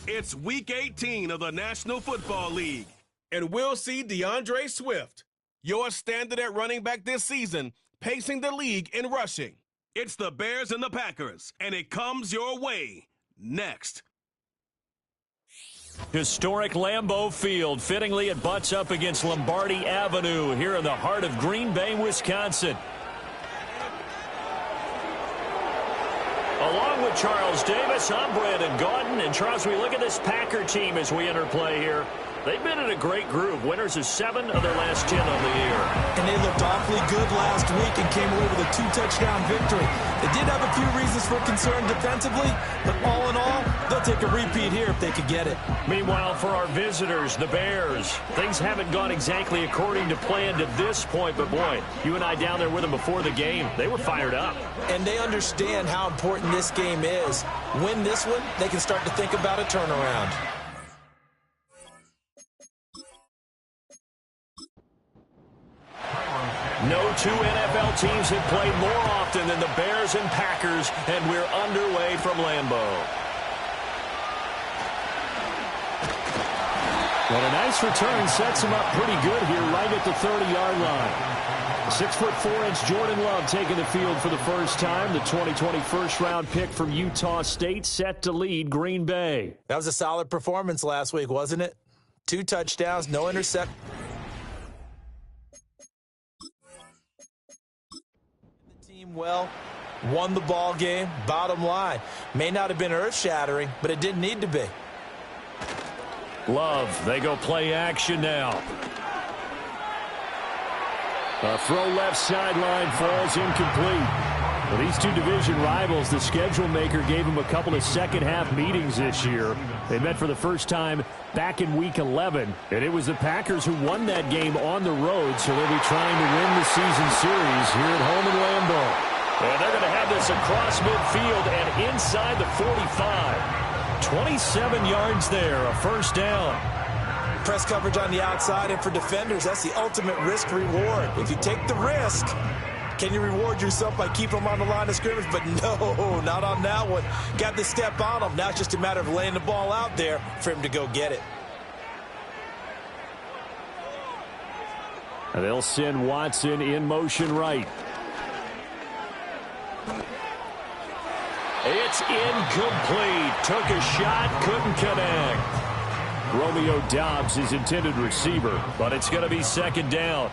It's Week 18 of the National Football League, and we'll see DeAndre Swift, your standard at running back this season, pacing the league in rushing. It's the Bears and the Packers, and it comes your way next. Historic Lambeau Field. Fittingly, it butts up against Lombardi Avenue here in the heart of Green Bay, Wisconsin. Along with Charles Davis, I'm Brandon Gaudin. And Charles, we look at this Packer team as we enter play here. They've been in a great groove. Winners of 7 of their last 10 on the year. And they looked awfully good last week and came away with a 2-touchdown victory. They did have a few reasons for concern defensively, but all in all, they'll take a repeat here if they could get it. Meanwhile, for our visitors, the Bears, things haven't gone exactly according to plan to this point, but boy, you and I down there with them before the game, they were fired up. And they understand how important this game is. Win this one, they can start to think about a turnaround. No two NFL teams have played more often than the Bears and Packers, and we're underway from Lambeau. Well, a nice return sets him up pretty good here right at the 30-yard line. 6'4" Jordan Love taking the field for the first time. The 2020 first-round pick from Utah State set to lead Green Bay. That was a solid performance last week, wasn't it? 2 touchdowns, no intercept. Well, won the ball game. Bottom line, may not have been earth-shattering, but it didn't need to be. Love, they go play action now. A throw left sideline falls incomplete. For these two division rivals, the schedule maker gave them a couple of second-half meetings this year. They met for the first time back in Week 11, and it was the Packers who won that game on the road, so they'll be trying to win the season series here at home in Lambeau. And they're going to have this across midfield and inside the 45. 27 yards there, a first down. Press coverage on the outside, and for defenders, that's the ultimate risk-reward. If you take the risk, can you reward yourself by keeping them on the line of scrimmage? But no, not on that one. Got the step on him. Now it's just a matter of laying the ball out there for him to go get it. And they'll send Watson in motion right. It's incomplete. Took a shot, couldn't connect. Romeo Doubs is intended receiver, but it's going to be second down.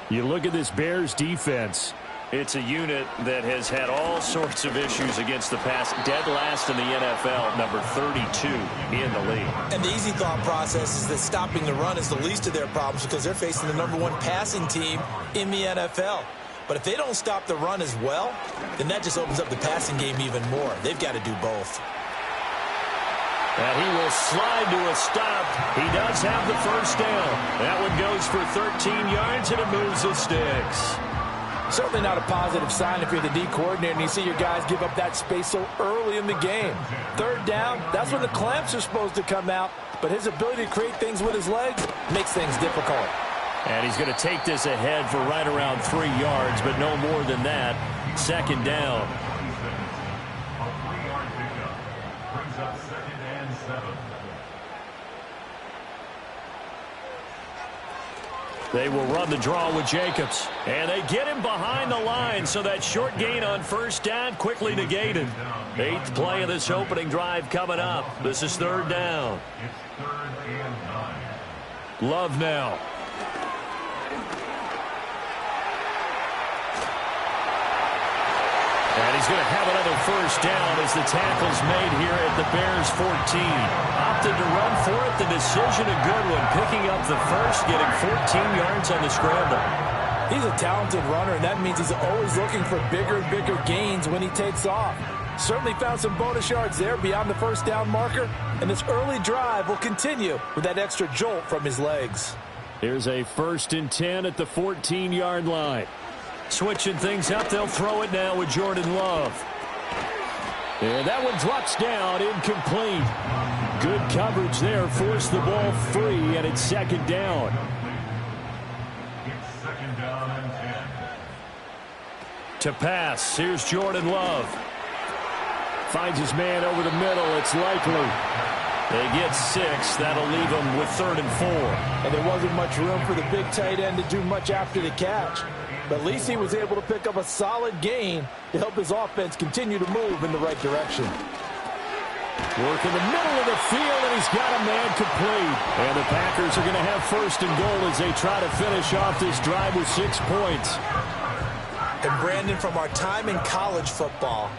You look at this Bears defense. It's a unit that has had all sorts of issues against the pass. Dead last in the NFL, number 32 in the league. And the easy thought process is that stopping the run is the least of their problems because they're facing the number 1 passing team in the NFL. But if they don't stop the run as well, then that just opens up the passing game even more. They've got to do both. And he will slide to a stop. He does have the first down. That one goes for 13 yards, and it moves the sticks. Certainly not a positive sign if you're the D coordinator and you see your guys give up that space so early in the game. Third down, that's when the clamps are supposed to come out. But his ability to create things with his legs makes things difficult. And he's going to take this ahead for right around 3 yards, but no more than that. Second down. They will run the draw with Jacobs. And they get him behind the line, so that short gain on first down quickly negated. 8th play of this opening drive coming up. This is third down. Love now. And he's going to have another first down as the tackle's made here at the Bears 14. Opted to run for it. The decision a good one. Picking up the first, getting 14 yards on the scramble. He's a talented runner, and that means he's always looking for bigger and bigger gains when he takes off. Certainly found some bonus yards there beyond the first down marker, and this early drive will continue with that extra jolt from his legs. Here's a 1st and 10 at the 14-yard line. Switching things up, they'll throw it now with Jordan Love. And that one drops down, incomplete. Good coverage there, forced the ball free, and it's second down. It's second down and 10. To pass, here's Jordan Love. Finds his man over the middle. It's likely. They get 6. That'll leave them with 3rd and 4. And there wasn't much room for the big tight end to do much after the catch. But at least he was able to pick up a solid gain to help his offense continue to move in the right direction. Work in the middle of the field, and he's got a man complete. And the Packers are going to have 1st and goal as they try to finish off this drive with 6 points. And Brandon, from our time in college football,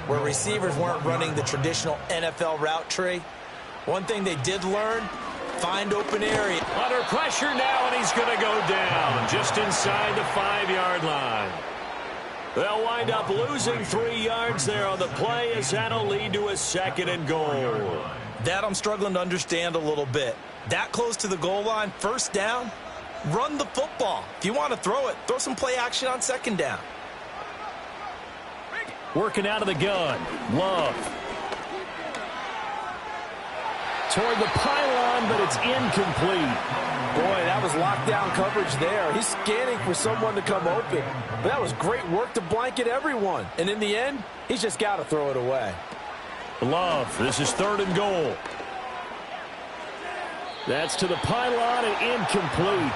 where receivers weren't running the traditional NFL route tree, one thing they did learn, find open area. Under pressure now, and he's going to go down just inside the 5-yard line. They'll wind up losing 3 yards there on the play as that'll lead to a 2nd and goal. That I'm struggling to understand a little bit. That close to the goal line, 1st down, run the football. If you want to throw it, throw some play action on 2nd down. Working out of the gun, Love. Toward the pylon, but it's incomplete. Boy, that was lockdown coverage there. He's scanning for someone to come open. But that was great work to blanket everyone. And in the end, he's just got to throw it away. Love, this is 3rd and goal. That's to the pylon and incomplete.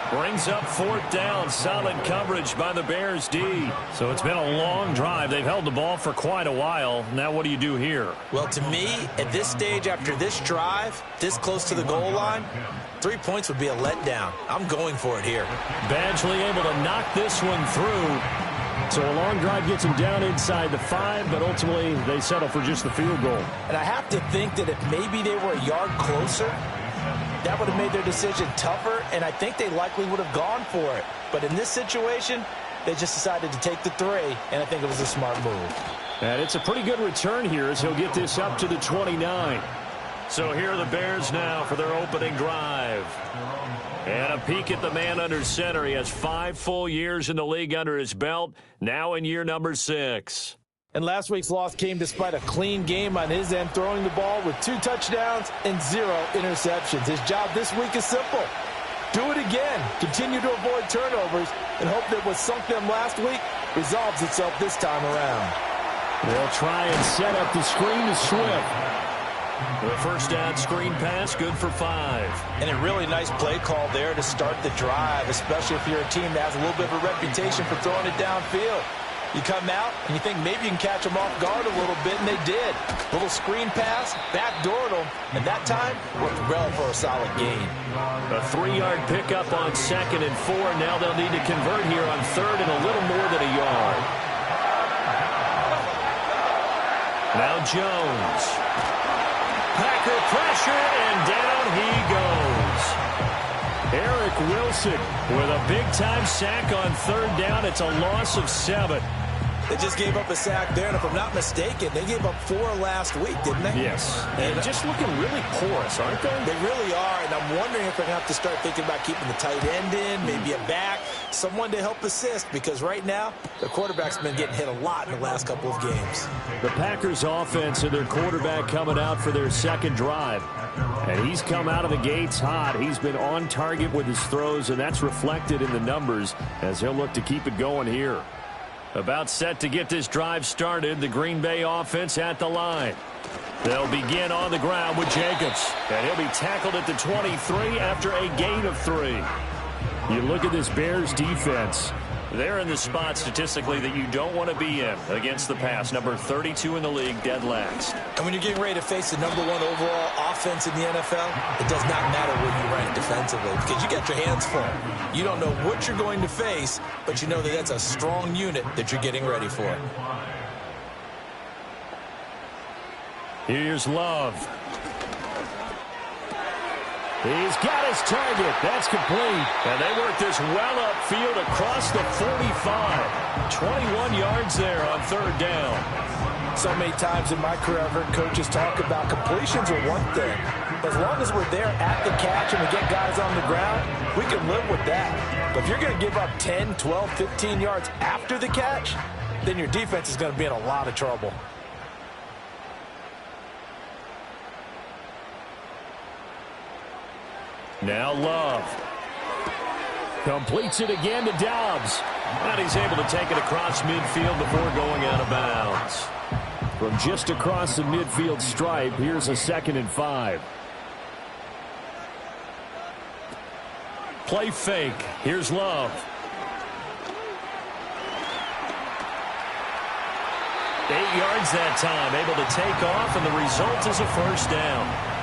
Brings up 4th down. Solid coverage by the Bears D. So it's been a long drive. They've held the ball for quite a while. Now what do you do here? Well, to me, at this stage after this drive, this close to the goal line, 3 points would be a letdown. I'm going for it here. Badgley able to knock this one through. So a long drive gets him down inside the 5, but ultimately they settle for just the field goal. And I have to think that if maybe they were a yard closer, that would have made their decision tougher, and I think they likely would have gone for it. But in this situation, they just decided to take the 3, and I think it was a smart move. And it's a pretty good return here as he'll get this up to the 29. So here are the Bears now for their opening drive. And a peek at the man under center. He has 5 full years in the league under his belt, now in year number 6. And last week's loss came despite a clean game on his end, throwing the ball with 2 touchdowns and 0 interceptions. His job this week is simple. Do it again. Continue to avoid turnovers and hope that what sunk them last week resolves itself this time around. They'll try and set up the screen to Swift. The 1st down screen pass, good for 5. And a really nice play call there to start the drive, especially if you're a team that has a little bit of a reputation for throwing it downfield. You come out, and you think maybe you can catch them off guard a little bit, and they did. Little screen pass, backdoored them, and that time worked well for a solid gain. A 3-yard pickup on 2nd and 4. Now they'll need to convert here on 3rd and a little more than a yard. Now Jones. Packer pressure, and down he goes. Eric Wilson with a big-time sack on 3rd down. It's a loss of 7. They just gave up a sack there, and if I'm not mistaken, they gave up 4 last week, didn't they? Yes. And just looking really porous, aren't they? They really are, and I'm wondering if they're going to have to start thinking about keeping the tight end in, maybe a back, someone to help assist, because right now, their quarterback's been getting hit a lot in the last couple of games. The Packers offense and their quarterback coming out for their 2nd drive. And he's come out of the gates hot. He's been on target with his throws, and that's reflected in the numbers as he'll look to keep it going here. About set to get this drive started, the Green Bay offense at the line. They'll begin on the ground with Jacobs, and he'll be tackled at the 23 after a gain of 3. You look at this Bears defense. They're in the spot statistically that you don't want to be in against the pass. Number 32 in the league, dead last. And when you're getting ready to face the number 1 overall offense in the NFL, it does not matter where you rank defensively because you got your hands full. You don't know what you're going to face, but you know that that's a strong unit that you're getting ready for. Here's Love. He's got his target. That's complete. And they work this well upfield across the 45. 21 yards there on 3rd down. So many times in my career, I've heard coaches talk about completions are one thing. As long as we're there at the catch and we get guys on the ground, we can live with that. But if you're going to give up 10, 12, 15 yards after the catch, then your defense is going to be in a lot of trouble. Now Love. Completes it again to Dobbs. And he's able to take it across midfield before going out of bounds. From just across the midfield stripe, here's a 2nd and 5. Play fake. Here's Love. 8 yards that time, able to take off, and the result is a first down.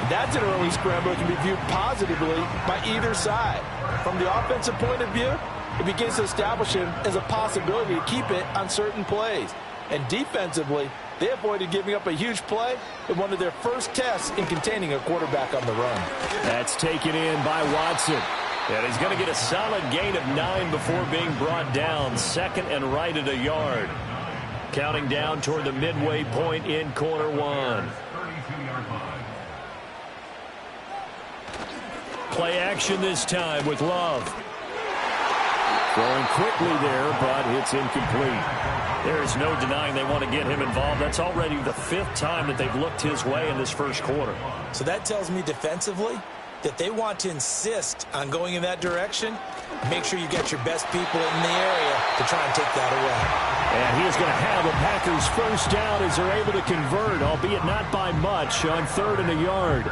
That's an early scramble that can be viewed positively by either side. From the offensive point of view, it begins to establish him as a possibility to keep it on certain plays. And defensively, they avoided giving up a huge play in one of their first tests in containing a quarterback on the run. That's taken in by Watson. And he's going to get a solid gain of 9 before being brought down. 2nd and right at a yard. Counting down toward the midway point in quarter 1. Play action this time with Love. Throwing quickly there, but it's incomplete. There is no denying they want to get him involved. That's already the 5th time that they've looked his way in this first quarter. So that tells me defensively that they want to insist on going in that direction. Make sure you get your best people in the area to try and take that away. And he is going to have a Packers first down as they're able to convert, albeit not by much, on 3rd and a yard.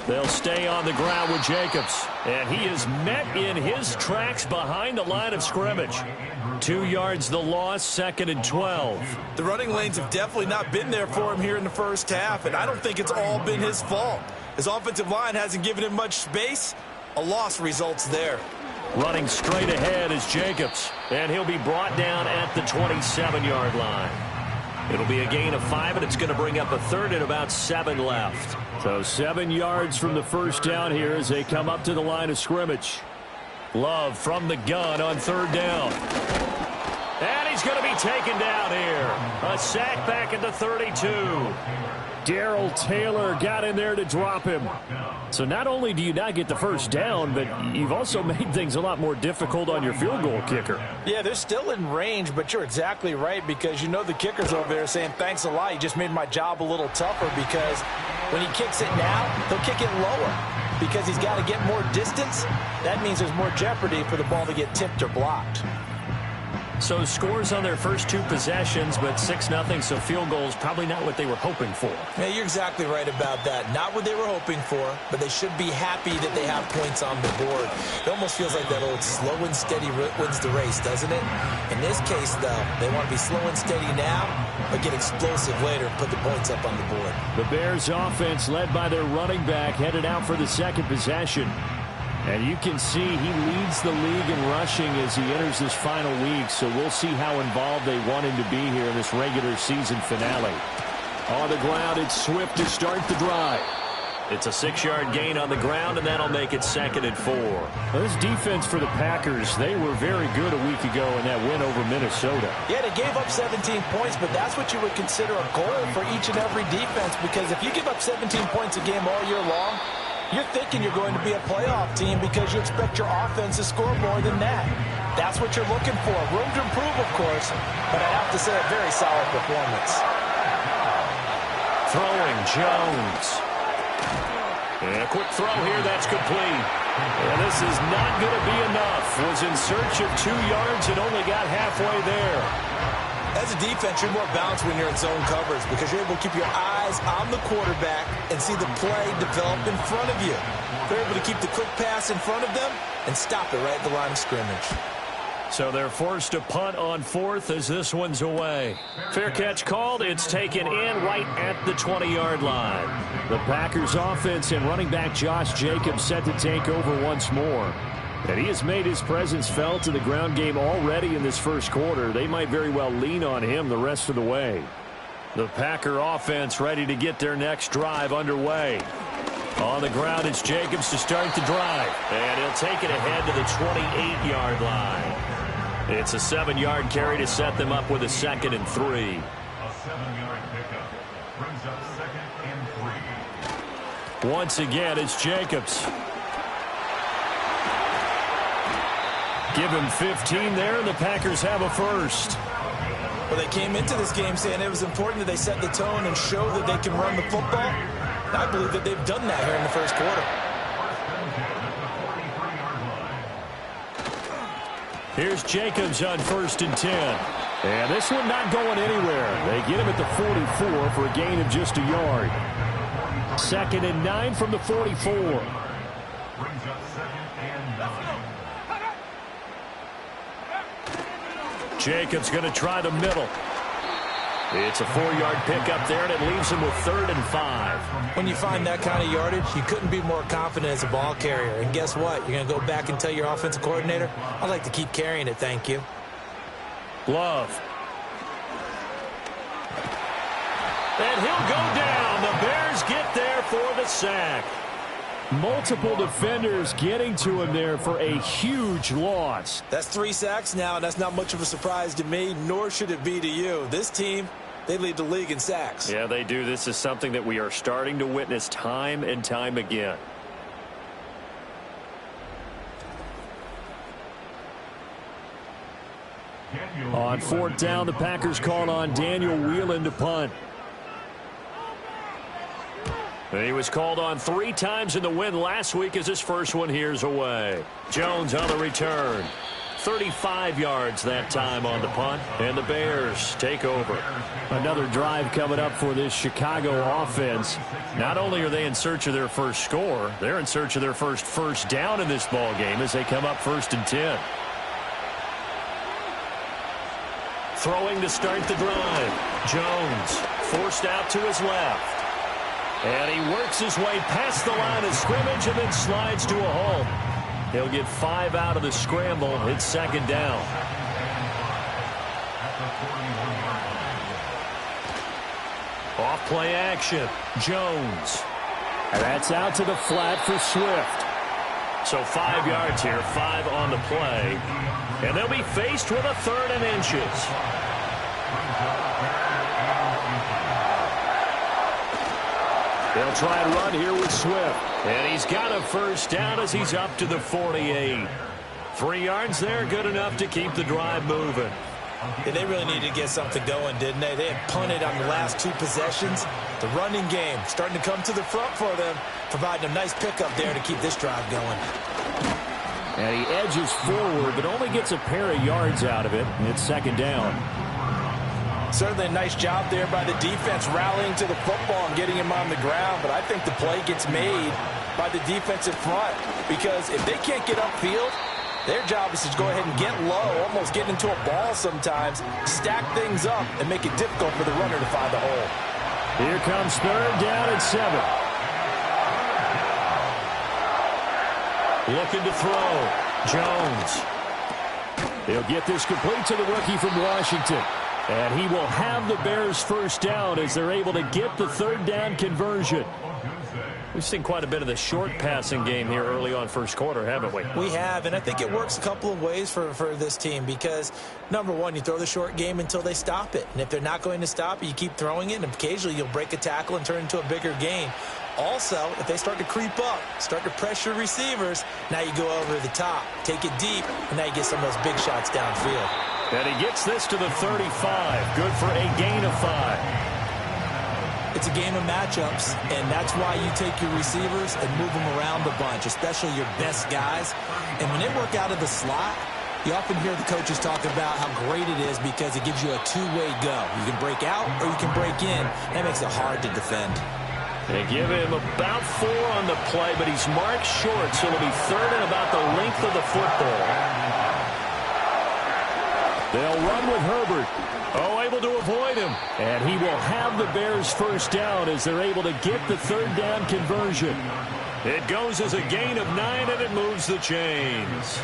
They'll stay on the ground with Jacobs. And he is met in his tracks behind the line of scrimmage. 2 yards the loss, 2nd and 12. The running lanes have definitely not been there for him here in the first half, and I don't think it's all been his fault. His offensive line hasn't given him much space. A loss results there. Running straight ahead is Jacobs, and he'll be brought down at the 27-yard line. It'll be a gain of 5, and it's going to bring up a 3rd and about 7 left. So 7 yards from the first down here as they come up to the line of scrimmage. Love from the gun on 3rd down. And he's going to be taken down here. A sack back at the 32. Darrell Taylor got in there to drop him. So not only do you not get the first down, but you've also made things a lot more difficult on your field goal kicker. Yeah, they're still in range, but you're exactly right because you know the kicker's over there saying, thanks a lot, you just made my job a little tougher because when he kicks it now, he'll kick it lower because he's got to get more distance. That means there's more jeopardy for the ball to get tipped or blocked. So scores on their first 2 possessions, but 6-0, so field goals probably not what they were hoping for. Yeah, you're exactly right about that. Not what they were hoping for, but they should be happy that they have points on the board. It almost feels like that old slow and steady wins the race, doesn't it? In this case, though, they want to be slow and steady now, but get explosive later and put the points up on the board. The Bears offense led by their running back headed out for the 2nd possession. And you can see he leads the league in rushing as he enters this final week, so we'll see how involved they want him to be here in this regular season finale. On the ground, it's Swift to start the drive. It's a 6-yard gain on the ground, and that'll make it 2nd and 4. Well, this defense for the Packers, they were very good a week ago in that win over Minnesota. Yeah, they gave up 17 points, but that's what you would consider a goal for each and every defense, because if you give up 17 points a game all year long, you're thinking you're going to be a playoff team because you expect your offense to score more than that. That's what you're looking for. Room to improve, of course, but I have to say a very solid performance. Throwing Jones. And a quick throw here, that's complete. And this is not going to be enough. Was in search of 2 yards and only got halfway there. As a defense, you're more balanced when you're in zone coverage because you're able to keep your eyes on the quarterback and see the play develop in front of you. They're able to keep the quick pass in front of them and stop it right at the line of scrimmage. So they're forced to punt on 4th as this one's away. Fair catch called. It's taken in right at the 20-yard line. The Packers offense and running back Josh Jacobs set to take over once more. And he has made his presence felt in the ground game already in this first quarter. They might very well lean on him the rest of the way. The Packer offense ready to get their next drive underway. On the ground, it's Jacobs to start the drive. And he'll take it ahead to the 28-yard line. It's a 7-yard carry to set them up with a 2nd and 3. A 7-yard pickup brings up 2nd and 3. Once again, it's Jacobs. Give him 15 there, and the Packers have a first. Well, they came into this game saying it was important that they set the tone and show that they can run the football. And I believe that they've done that here in the first quarter. Here's Jacobs on 1st and 10. And this one not going anywhere. They get him at the 44 for a gain of just a yard. 2nd and 9 from the 44. Brings up 2nd and 9. Jacobs going to try the middle. It's a 4-yard pickup there, and it leaves him with 3rd and 5. When you find that kind of yardage, you couldn't be more confident as a ball carrier. And guess what? You're going to go back and tell your offensive coordinator, I'd like to keep carrying it, thank you. Love. And he'll go down. The Bears get there for the sack. Multiple defenders getting to him there for a huge loss. That's 3 sacks now, and that's not much of a surprise to me, nor should it be to you. This team, they lead the league in sacks. Yeah, they do. This is something that we are starting to witness time and time again. On 4th down, the Packers called on Daniel Whelan to punt. And he was called on 3 times in the win last week as his first one here's away. Jones on the return. 35 yards that time on the punt, and the Bears take over. Another drive coming up for this Chicago offense. Not only are they in search of their first score, they're in search of their first down in this ball game as they come up 1st and 10. Throwing to start the drive. Jones forced out to his left. And he works his way past the line of scrimmage and then slides to a halt. He'll get 5 out of the scramble. It's 2nd down. Off play action. Jones. And that's out to the flat for Swift. So 5 yards here, 5 on the play. And they'll be faced with a 3rd and inches. They'll try and run here with Swift. And he's got a first down as he's up to the 48. 3 yards there, good enough to keep the drive moving. Yeah, they really needed to get something going, didn't they? They had punted on the last 2 possessions. The running game starting to come to the front for them, providing a nice pickup there to keep this drive going. And he edges forward, but only gets a pair of yards out of it, and it's 2nd down. Certainly a nice job there by the defense rallying to the football and getting him on the ground, but I think the play gets made by the defensive front because if they can't get upfield, their job is to go ahead and get low, almost get into a ball sometimes, stack things up, and make it difficult for the runner to find the hole. Here comes 3rd down and 7. Looking to throw. Jones. He'll get this complete to the rookie from Washington. And he will have the Bears' first down as they're able to get the 3rd down conversion. We've seen quite a bit of the short passing game here early on first quarter, haven't we? We have, and I think it works a couple of ways for this team because, number one, you throw the short game until they stop it. And if they're not going to stop it, you keep throwing it, and occasionally you'll break a tackle and turn it into a bigger gain. Also, if they start to creep up, start to pressure receivers, now you go over the top, take it deep, and now you get some of those big shots downfield. And he gets this to the 35. Good for a gain of 5. It's a game of matchups, and that's why you take your receivers and move them around a bunch, especially your best guys. And when they work out of the slot, you often hear the coaches talk about how great it is because it gives you a two-way go. You can break out or you can break in. That makes it hard to defend. They give him about 4 on the play, but he's marked short, so it'll be 3rd and about the length of the football. They'll run with Herbert. Oh, able to avoid him. And he will have the Bears' first down as they're able to get the 3rd down conversion. It goes as a gain of 9, and it moves the chains.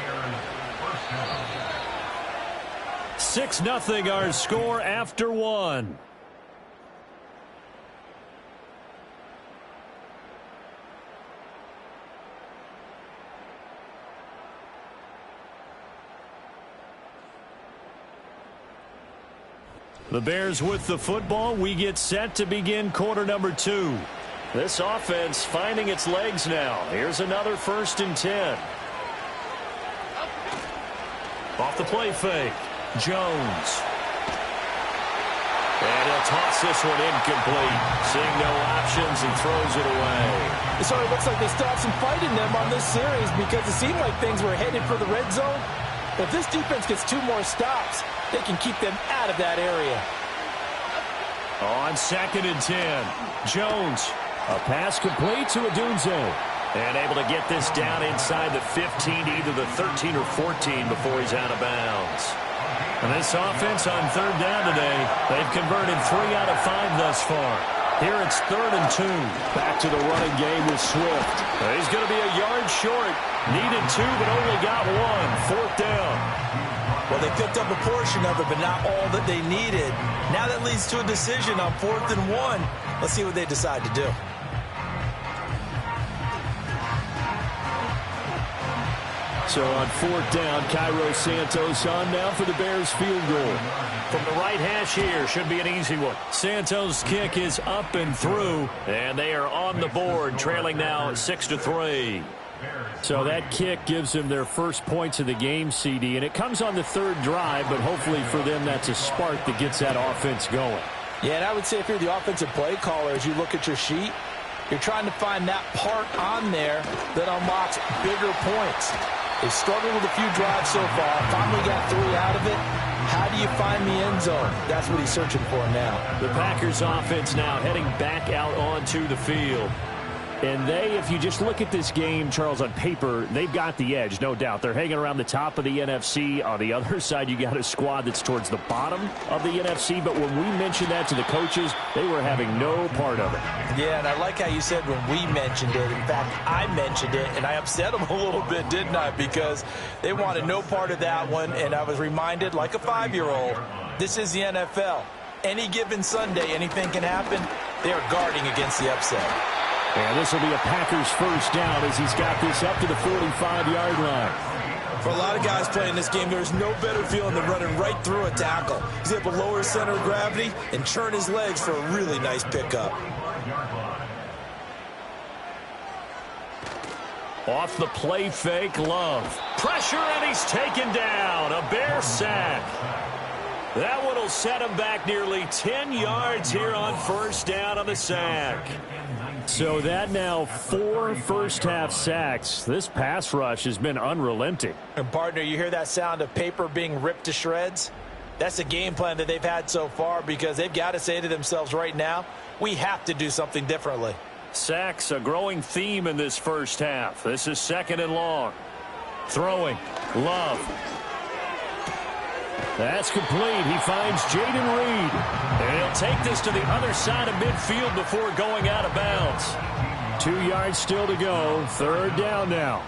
6-0 our score after 1. The Bears with the football. We get set to begin quarter number 2. This offense finding its legs now. Here's another 1st and 10. Off the play fake. Jones. And he'll toss this one incomplete. Seeing no options, he throws it away. It sort of looks like they still have some fight in them on this series because it seemed like things were headed for the red zone. But if this defense gets 2 more stops, they can keep them out of that area. On 2nd and 10, Jones. A pass complete to Odunze. And able to get this down inside the 15, either the 13 or 14 before he's out of bounds. And this offense on 3rd down today, they've converted 3 out of 5 thus far. Here it's 3rd and 2. Back to the running game with Swift. He's going to be a yard short. Needed 2, but only got 1. 4th down. Well, they picked up a portion of it, but not all that they needed. Now that leads to a decision on 4th and 1. Let's see what they decide to do. So on 4th down, Cairo Santos on now for the Bears field goal. From the right hash here, should be an easy one. Santos' kick is up and through, and they are on the board, trailing now 6-3. So that kick gives them their first points of the game, CD, and it comes on the 3rd drive, but hopefully for them that's a spark that gets that offense going. Yeah, and I would say if you're the offensive play caller, as you look at your sheet, you're trying to find that part on there that unlocks bigger points. They've struggled with a few drives so far. Finally got 3 out of it. How do you find the end zone? That's what he's searching for now. The Packers offense now heading back out onto the field. And they, if you just look at this game, Charles, on paper, they've got the edge, no doubt. They're hanging around the top of the NFC. On the other side, you got a squad that's towards the bottom of the NFC. But when we mentioned that to the coaches, they were having no part of it. Yeah, and I like how you said when we mentioned it. In fact, I mentioned it, and I upset them a little bit, didn't I? Because they wanted no part of that one, and I was reminded, like a 5-year-old, this is the NFL. Any given Sunday, anything can happen. They are guarding against the upset. And this will be a Packers first down as he's got this up to the 45-yard line. For a lot of guys playing this game, there's no better feeling than running right through a tackle. He's able to lower his center of gravity and churn his legs for a really nice pickup. Off the play fake, Love. Pressure, and he's taken down. A Bear sack. That one will set him back nearly 10 yards here on 1st down on the sack. So that now 4 first-half sacks. This pass rush has been unrelenting. And, partner, you hear that sound of paper being ripped to shreds? That's the game plan that they've had so far because they've got to say to themselves right now, we have to do something differently. Sacks, a growing theme in this first half. This is 2nd and long. Throwing. Love. That's complete. He finds Jaden Reed. And he'll take this to the other side of midfield before going out of bounds. 2 yards still to go. 3rd down now.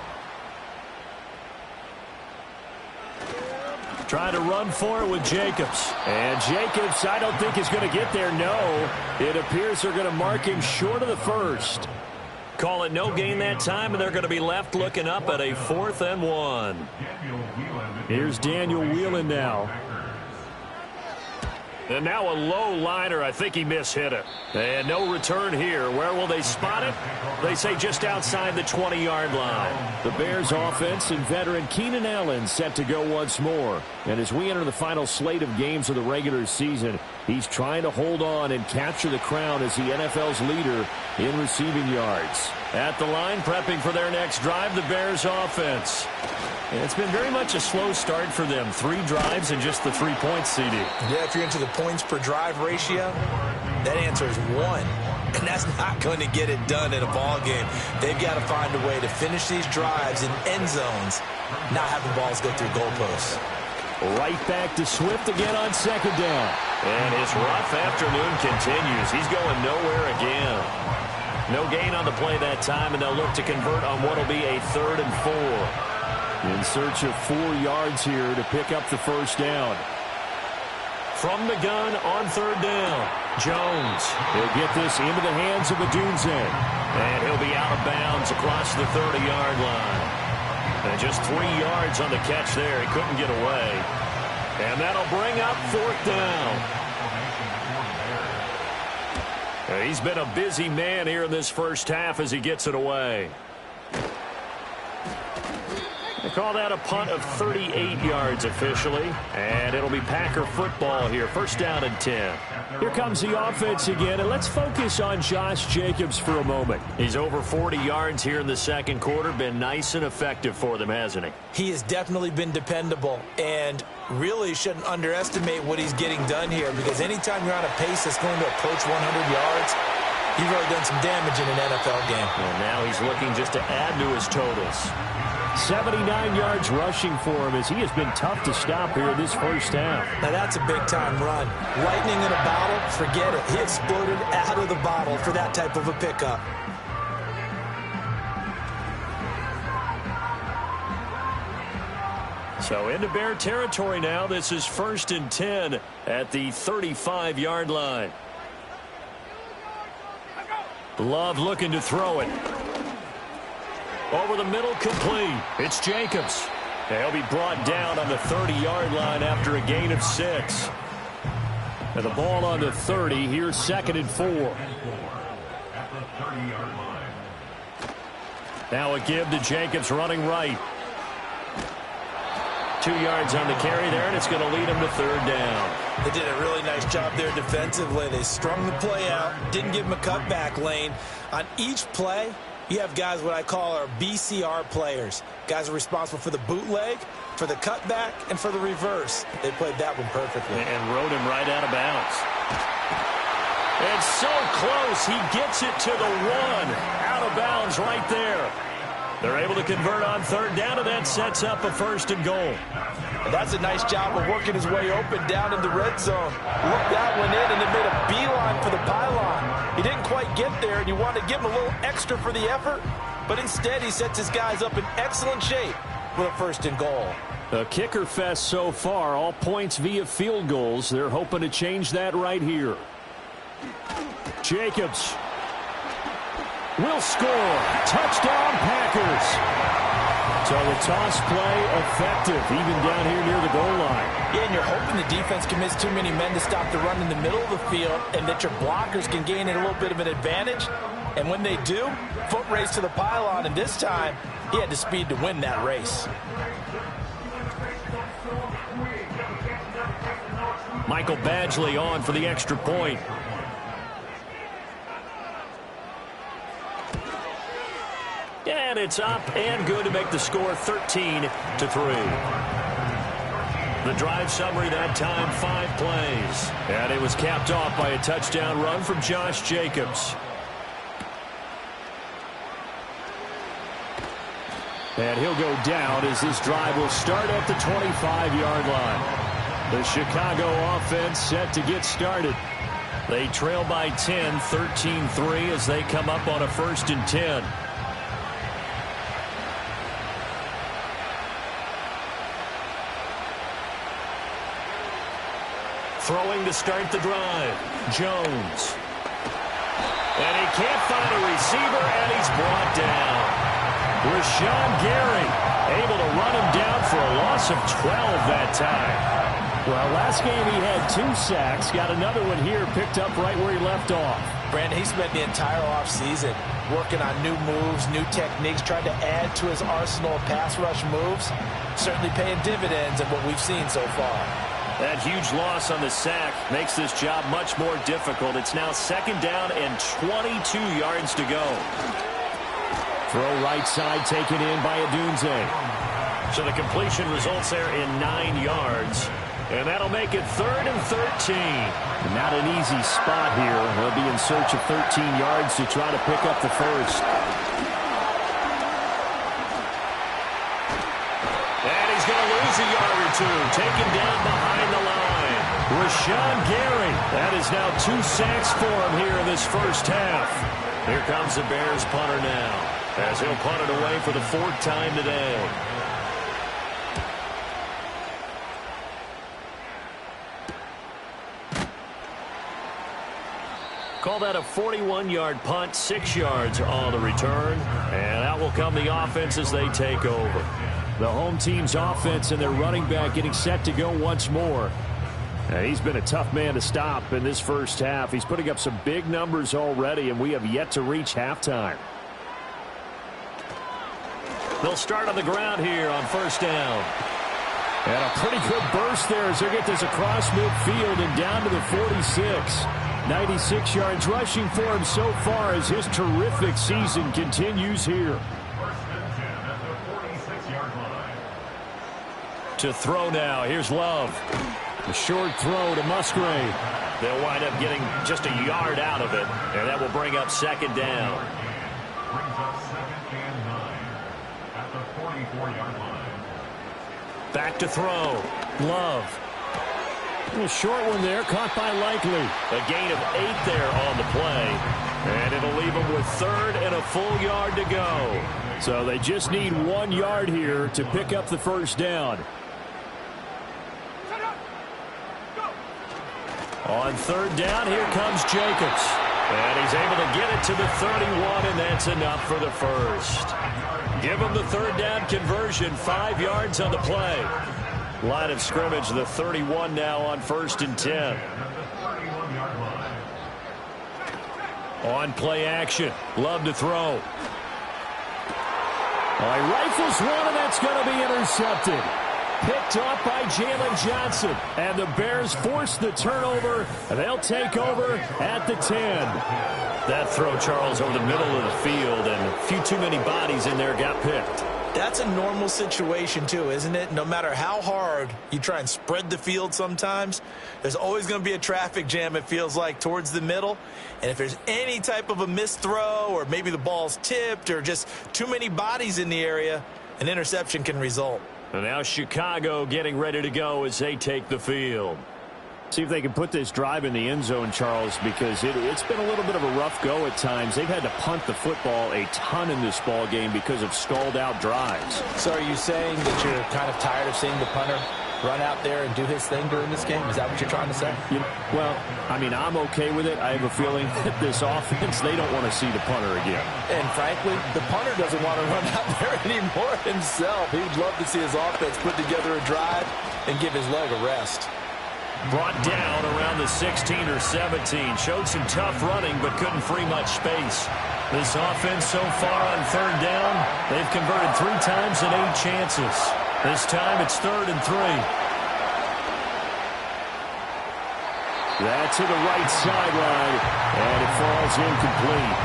Trying to run for it with Jacobs. And Jacobs, I don't think is going to get there. No. It appears they're going to mark him short of the first. Call it no gain that time, and they're going to be left looking up at a 4th and 1. Here's Daniel Whelan now. And now a low liner. I think he mishit it. And no return here. Where will they spot it? They say just outside the 20-yard line. The Bears offense and veteran Keenan Allen set to go once more. And as we enter the final slate of games of the regular season, he's trying to hold on and capture the crown as the NFL's leader in receiving yards. At the line, prepping for their next drive, the Bears offense. And it's been very much a slow start for them. 3 drives and just the 3 points, CD. Yeah, if you're into the points per drive ratio, that answer is 1. And that's not going to get it done in a ball game. They've got to find a way to finish these drives in end zones, not having balls go through goalposts. Right back to Swift again on 2nd down. And his rough afternoon continues. He's going nowhere again. No gain on the play that time, and they'll look to convert on what will be a 3rd and 4. In search of 4 yards here to pick up the first down. From the gun on 3rd down, Jones. He'll get this into the hands of Odunze. And he'll be out of bounds across the 30-yard line. And just 3 yards on the catch there. He couldn't get away. And that'll bring up 4th down. He's been a busy man here in this first half as he gets it away. They call that a punt of 38 yards officially, and it'll be Packer football here. First down and 10. Here comes the offense again, and let's focus on Josh Jacobs for a moment. He's over 40 yards here in the second quarter. Been nice and effective for them, hasn't he? He has definitely been dependable, and really shouldn't underestimate what he's getting done here, because anytime you're on a pace that's going to approach 100 yards, you've really done some damage in an NFL game. And now he's looking just to add to his totals. 79 yards rushing for him as he has been tough to stop here this first half. Now that's a big-time run. Lightning in a bottle, forget it. He exploded out of the bottle for that type of a pickup. So into Bear territory now. This is 1st and 10 at the 35-yard line. Love looking to throw it. Over the middle, complete. It's Jacobs. He'll be brought down on the 30-yard line after a gain of 6. And the ball on the 30. Here's 2nd and 4. Now a give to Jacobs running right. 2 yards on the carry there, and it's going to lead him to 3rd down. They did a really nice job there defensively. They strung the play out, didn't give him a cutback lane. On each play, you have guys what I call our BCR players. Guys are responsible for the bootleg, for the cutback, and for the reverse. They played that one perfectly. And rode him right out of bounds. It's so close. He gets it to the 1. Out of bounds right there. They're able to convert on 3rd down, and that sets up a 1st and goal. And that's a nice job of working his way open down in the red zone. Looked that one in and then made a beeline for the pylon. He didn't quite get there, and you want to give him a little extra for the effort, but instead he sets his guys up in excellent shape with a 1st and goal. A kicker fest so far, all points via field goals. They're hoping to change that right here. Jacobs will score. Touchdown, Packers. So the toss play effective, even down here near the goal line. Yeah, and you're hoping the defense commits too many men to stop the run in the middle of the field and that your blockers can gain a little bit of an advantage. And when they do, foot race to the pylon, and this time he had the speed to win that race. Michael Badgley on for the extra point. And it's up and good to make the score 13-3. The drive summary that time, 5 plays. And it was capped off by a touchdown run from Josh Jacobs. And he'll go down as this drive will start at the 25-yard line. The Chicago offense set to get started. They trail by 10, 13-3 as they come up on a 1st and 10. Throwing to start the drive. Jones. And he can't find a receiver, and he's brought down. Rashawn Gary able to run him down for a loss of 12 that time. Well, last game he had 2 sacks. Got another one here, picked up right where he left off. Brandon, he spent the entire offseason working on new moves, new techniques, trying to add to his arsenal of pass rush moves. Certainly paying dividends in what we've seen so far. That huge loss on the sack makes this job much more difficult. It's now 2nd down and 22 yards to go. Throw right side taken in by Adunze. So the completion results there in 9 yards. And that'll make it 3rd and 13. Not an easy spot here. They'll be in search of 13 yards to try to pick up the first. And he's going to lose a yard or 2. Taken down behind the line. Rashawn Gary. That is now 2 sacks for him here in this first half. Here comes the Bears punter now, as he'll punt it away for the 4th time today. Call that a 41-yard punt, 6 yards on the return. And out will come the offense as they take over. The home team's offense and their running back getting set to go once more. And he's been a tough man to stop in this first half. He's putting up some big numbers already, and we have yet to reach halftime. They'll start on the ground here on first down. And a pretty good burst there as they get this across midfield and down to the 46. 96 yards rushing for him so far as his terrific season continues here. First and 10 at the 46-yard line. To throw now. Here's Love. A short throw to Musgrave. They'll wind up getting just a yard out of it, and that will bring up second down. Brings up second and 9 at the 44-yard line. Back to throw. Love. A short one there, caught by Likely. A gain of 8 there on the play. And it'll leave them with third and a full yard to go. So they just need 1 yard here to pick up the first down. On third down, here comes Jacobs. And he's able to get it to the 31, and that's enough for the first. Give him the third down conversion, 5 yards on the play. Line of scrimmage, the 31 now on first and 10. On play action, Love to throw. He rifles one, and that's going to be intercepted. Picked off by Jalen Johnson. And the Bears force the turnover. They'll take over at the 10. That throw, Charles, over the middle of the field, and a few too many bodies in there got picked. That's a normal situation, too, isn't it? No matter how hard you try and spread the field sometimes, there's always going to be a traffic jam, it feels like, towards the middle. And if there's any type of a missed throw, or maybe the ball's tipped, or just too many bodies in the area, an interception can result. And now Chicago getting ready to go as they take the field. See if they can put this drive in the end zone, Charles, because it's been a little bit of a rough go at times. They've had to punt the football a ton in this ball game because of stalled-out drives. So are you saying that you're kind of tired of seeing the punter run out there and do his thing during this game? Is that what you're trying to say? Well, I mean, I'm okay with it. I have a feeling that this offense, they don't want to see the punter again. And frankly, the punter doesn't want to run out there anymore himself. He'd love to see his offense put together a drive and give his leg a rest. Brought down around the 16 or 17. Showed some tough running, but couldn't free much space. This offense so far on third down, they've converted 3 times and 8 chances. This time it's 3rd and 3. That's to the right sideline, and it falls incomplete.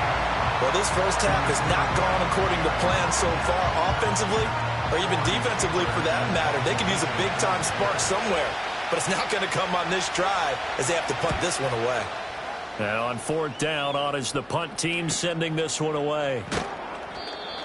Well, this first half has not gone according to plan so far offensively, or even defensively for that matter. They could use a big-time spark somewhere. But it's not going to come on this drive as they have to punt this one away. And on 4th down, on is the punt team sending this one away.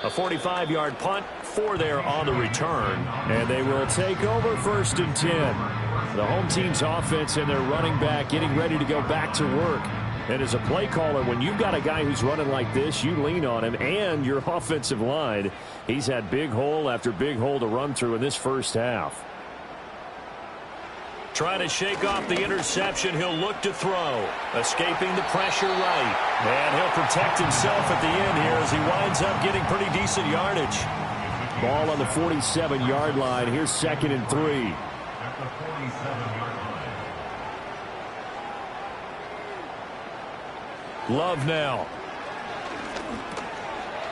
A 45-yard punt, 4 there on the return. And they will take over 1st and 10. The home team's offense and their running back getting ready to go back to work. And as a play caller, when you've got a guy who's running like this, you lean on him and your offensive line. He's had big hole after big hole to run through in this first half. Trying to shake off the interception, he'll look to throw. Escaping the pressure right. And he'll protect himself at the end here as he winds up getting pretty decent yardage. Ball on the 47-yard line. Here's 2nd and 3. At the 47-yard line. Love now.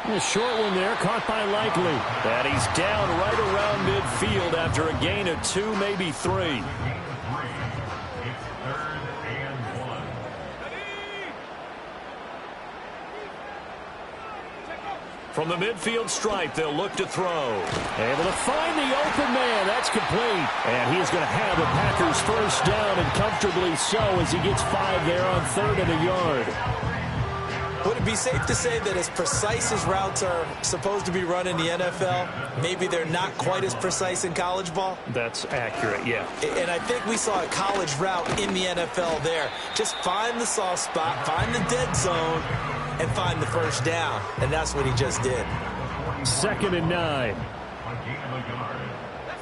A short one there, caught by Likely. And he's down right around midfield after a gain of 2, maybe 3. From the midfield stripe, they'll look to throw. Able to find the open man. That's complete. And he's going to have the Packers first down, and comfortably so as he gets 5 there on 3rd and a yard. Would it be safe to say that as precise as routes are supposed to be run in the NFL, maybe they're not quite as precise in college ball? That's accurate, yeah. And I think we saw a college route in the NFL there. Just find the soft spot, find the dead zone, and find the first down. And that's what he just did. 2nd and 9. A gain of a yard.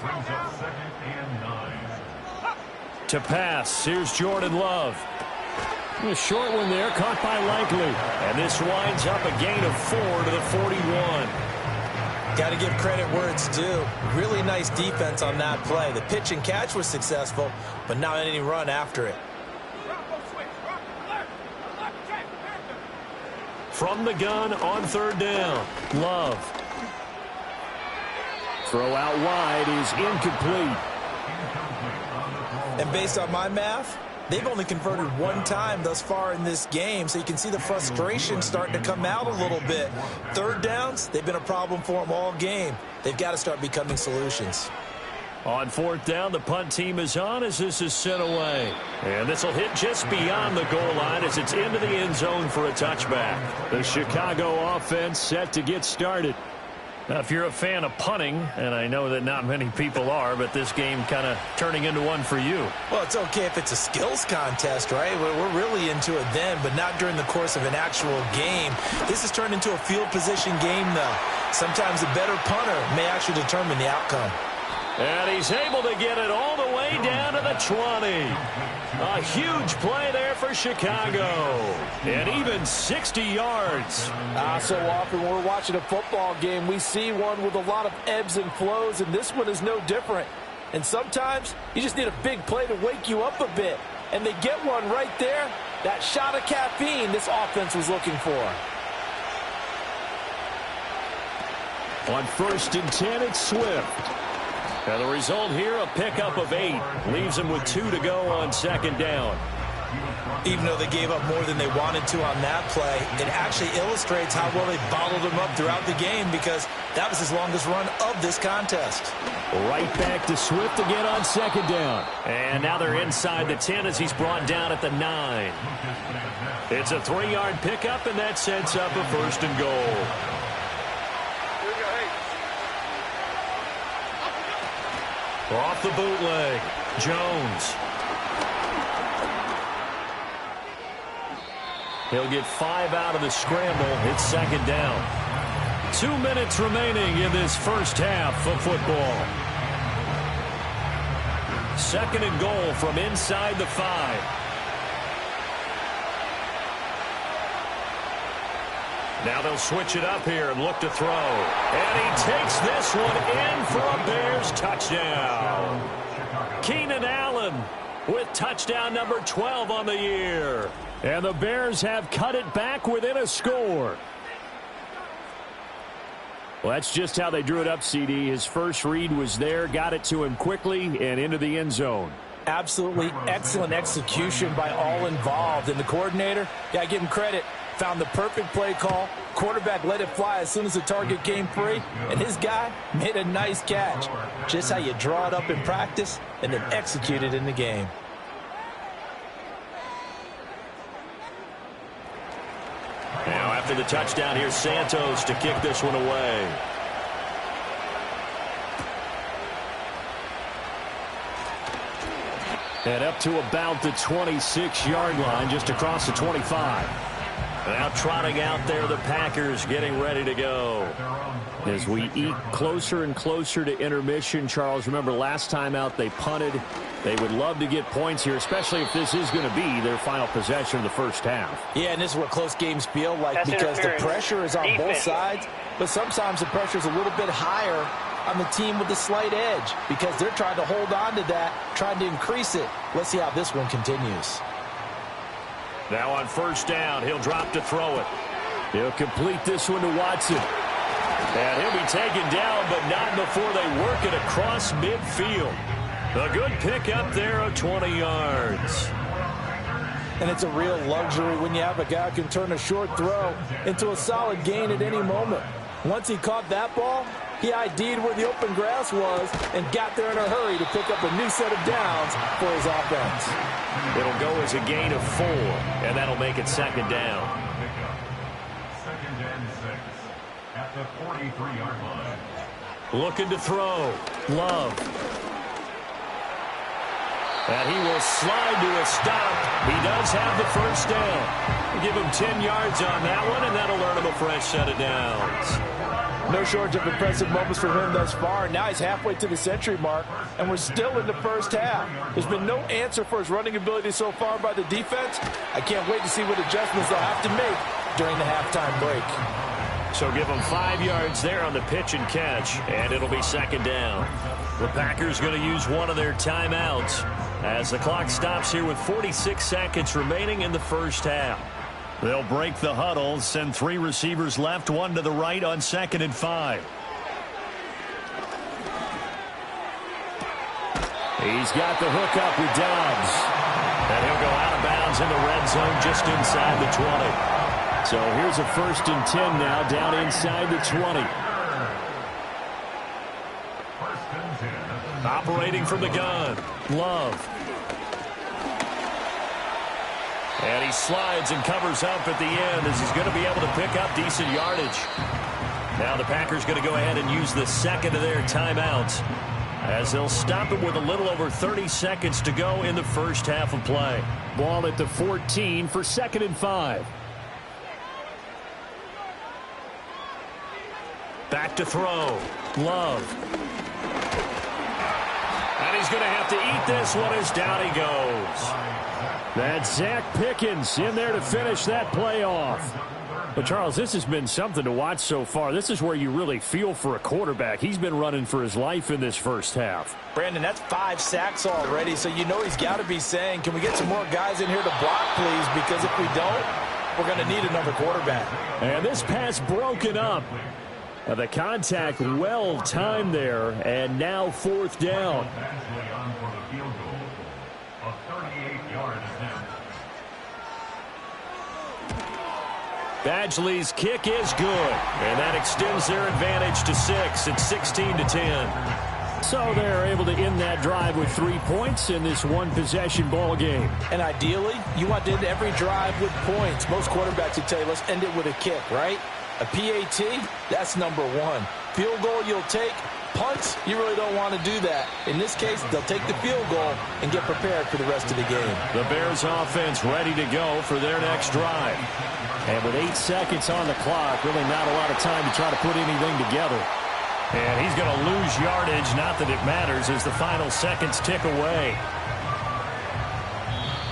Brings up 2nd and 9. To pass, here's Jordan Love. A short one there, caught by Likely. And this winds up a gain of 4 to the 41. Got to give credit where it's due. Really nice defense on that play. The pitch and catch was successful, but not any run after it. From the gun on 3rd down, Love. Throw out wide is incomplete. And based on my math, they've only converted one time thus far in this game, so you can see the frustration starting to come out a little bit. Third downs, they've been a problem for them all game. They've got to start becoming solutions. On fourth down, the punt team is on as this is sent away. And this will hit just beyond the goal line as it's into the end zone for a touchback. The Chicago offense set to get started. Now, if you're a fan of punting, and I know that not many people are, but this game kind of turning into one for you. Well, it's okay if it's a skills contest, right? We're really into it then, but not during the course of an actual game. This has turned into a field position game, though. Sometimes a better punter may actually determine the outcome. And he's able to get it all the way down to the 20. A huge play there for Chicago. And even 60 yards. So often when we're watching a football game, we see one with a lot of ebbs and flows, and this one is no different. And sometimes you just need a big play to wake you up a bit. And they get one right there. That shot of caffeine this offense was looking for. On 1st and 10, it's Swift. And the result here, a pickup of 8. Leaves them with 2 to go on 2nd down. Even though they gave up more than they wanted to on that play, it actually illustrates how well they bottled him up throughout the game because that was his longest run of this contest. Right back to Swift again on 2nd down. And now they're inside the 10 as he's brought down at the 9. It's a 3-yard pickup, and that sets up a 1st and goal. Off the bootleg, Jones. He'll get 5 out of the scramble. It's 2nd down. 2 minutes remaining in this first half of football. 2nd and goal from inside the 5. Now they'll switch it up here and look to throw. And he takes this one in for a Bears touchdown. Keenan Allen with touchdown number 12 on the year. And the Bears have cut it back within a score. Well, that's just how they drew it up, CD. His first read was there, got it to him quickly, and into the end zone. Absolutely excellent execution by all involved. And the coordinator, got to give him credit. Found the perfect play call. Quarterback let it fly as soon as the target came free. And his guy made a nice catch. Just how you draw it up in practice and then execute it in the game. Now after the touchdown, here's Santos to kick this one away. And up to about the 26-yard line, just across the 25. Now trotting out there, the Packers getting ready to go. As we eat closer and closer to intermission, Charles, remember last time out they punted. They would love to get points here, especially if this is going to be their final possession of the first half. Yeah, and this is what close games feel like because the pressure is on both sides, but sometimes the pressure is a little bit higher on the team with the slight edge because they're trying to hold on to that, trying to increase it. Let's see how this one continues. Now on 1st down, he'll drop to throw it. He'll complete this one to Watson. And he'll be taken down, but not before they work it across midfield. A good pick up there of 20 yards. And it's a real luxury when you have a guy who can turn a short throw into a solid gain at any moment. Once he caught that ball, he ID'd where the open grass was and got there in a hurry to pick up a new set of downs for his offense. It'll go as a gain of 4, and that'll make it 2nd down. 2nd and 6 at the 43-yard line. Looking to throw. Love. And he will slide to a stop. He does have the 1st down. Give him 10 yards on that one, and that'll earn him a fresh set of downs. No shortage of impressive moments for him thus far. Now he's halfway to the century mark, and we're still in the first half. There's been no answer for his running ability so far by the defense. I can't wait to see what adjustments they'll have to make during the halftime break. So give him 5 yards there on the pitch and catch, and it'll be 2nd down. The Packers going to use one of their timeouts as the clock stops here with 46 seconds remaining in the first half. They'll break the huddle, send 3 receivers left, 1 to the right on 2nd and 5. He's got the hook up with Dobbs. And he'll go out of bounds in the red zone just inside the 20. So here's a 1st and 10 now down inside the 20. Operating from the gun, Love. And he slides and covers up at the end as he's going to be able to pick up decent yardage. Now the Packers going to go ahead and use the second of their timeouts as they'll stop it with a little over 30 seconds to go in the first half of play. Ball at the 14 for 2nd and 5. Back to throw. Love. And he's going to have to eat this one as down he goes. That's Zach Pickens in there to finish that play off. But, Charles, this has been something to watch so far. This is where you really feel for a quarterback. He's been running for his life in this first half. Brandon, that's 5 sacks already, so you know he's got to be saying, can we get some more guys in here to block, please? Because if we don't, we're going to need another quarterback. And this pass broken up. The contact well timed there, and now 4th down. Badgley's kick is good, and that extends their advantage to 6. It's 16-10. So they're able to end that drive with 3 points in this one-possession ball game. And ideally, you want to end every drive with points. Most quarterbacks would tell you, let's end it with a kick, right? A PAT, that's number 1. Field goal you'll take. Punts, you really don't want to do that. In this case, they'll take the field goal and get prepared for the rest of the game. The Bears offense ready to go for their next drive. And with 8 seconds on the clock, really not a lot of time to try to put anything together. And he's going to lose yardage, not that it matters, as the final seconds tick away.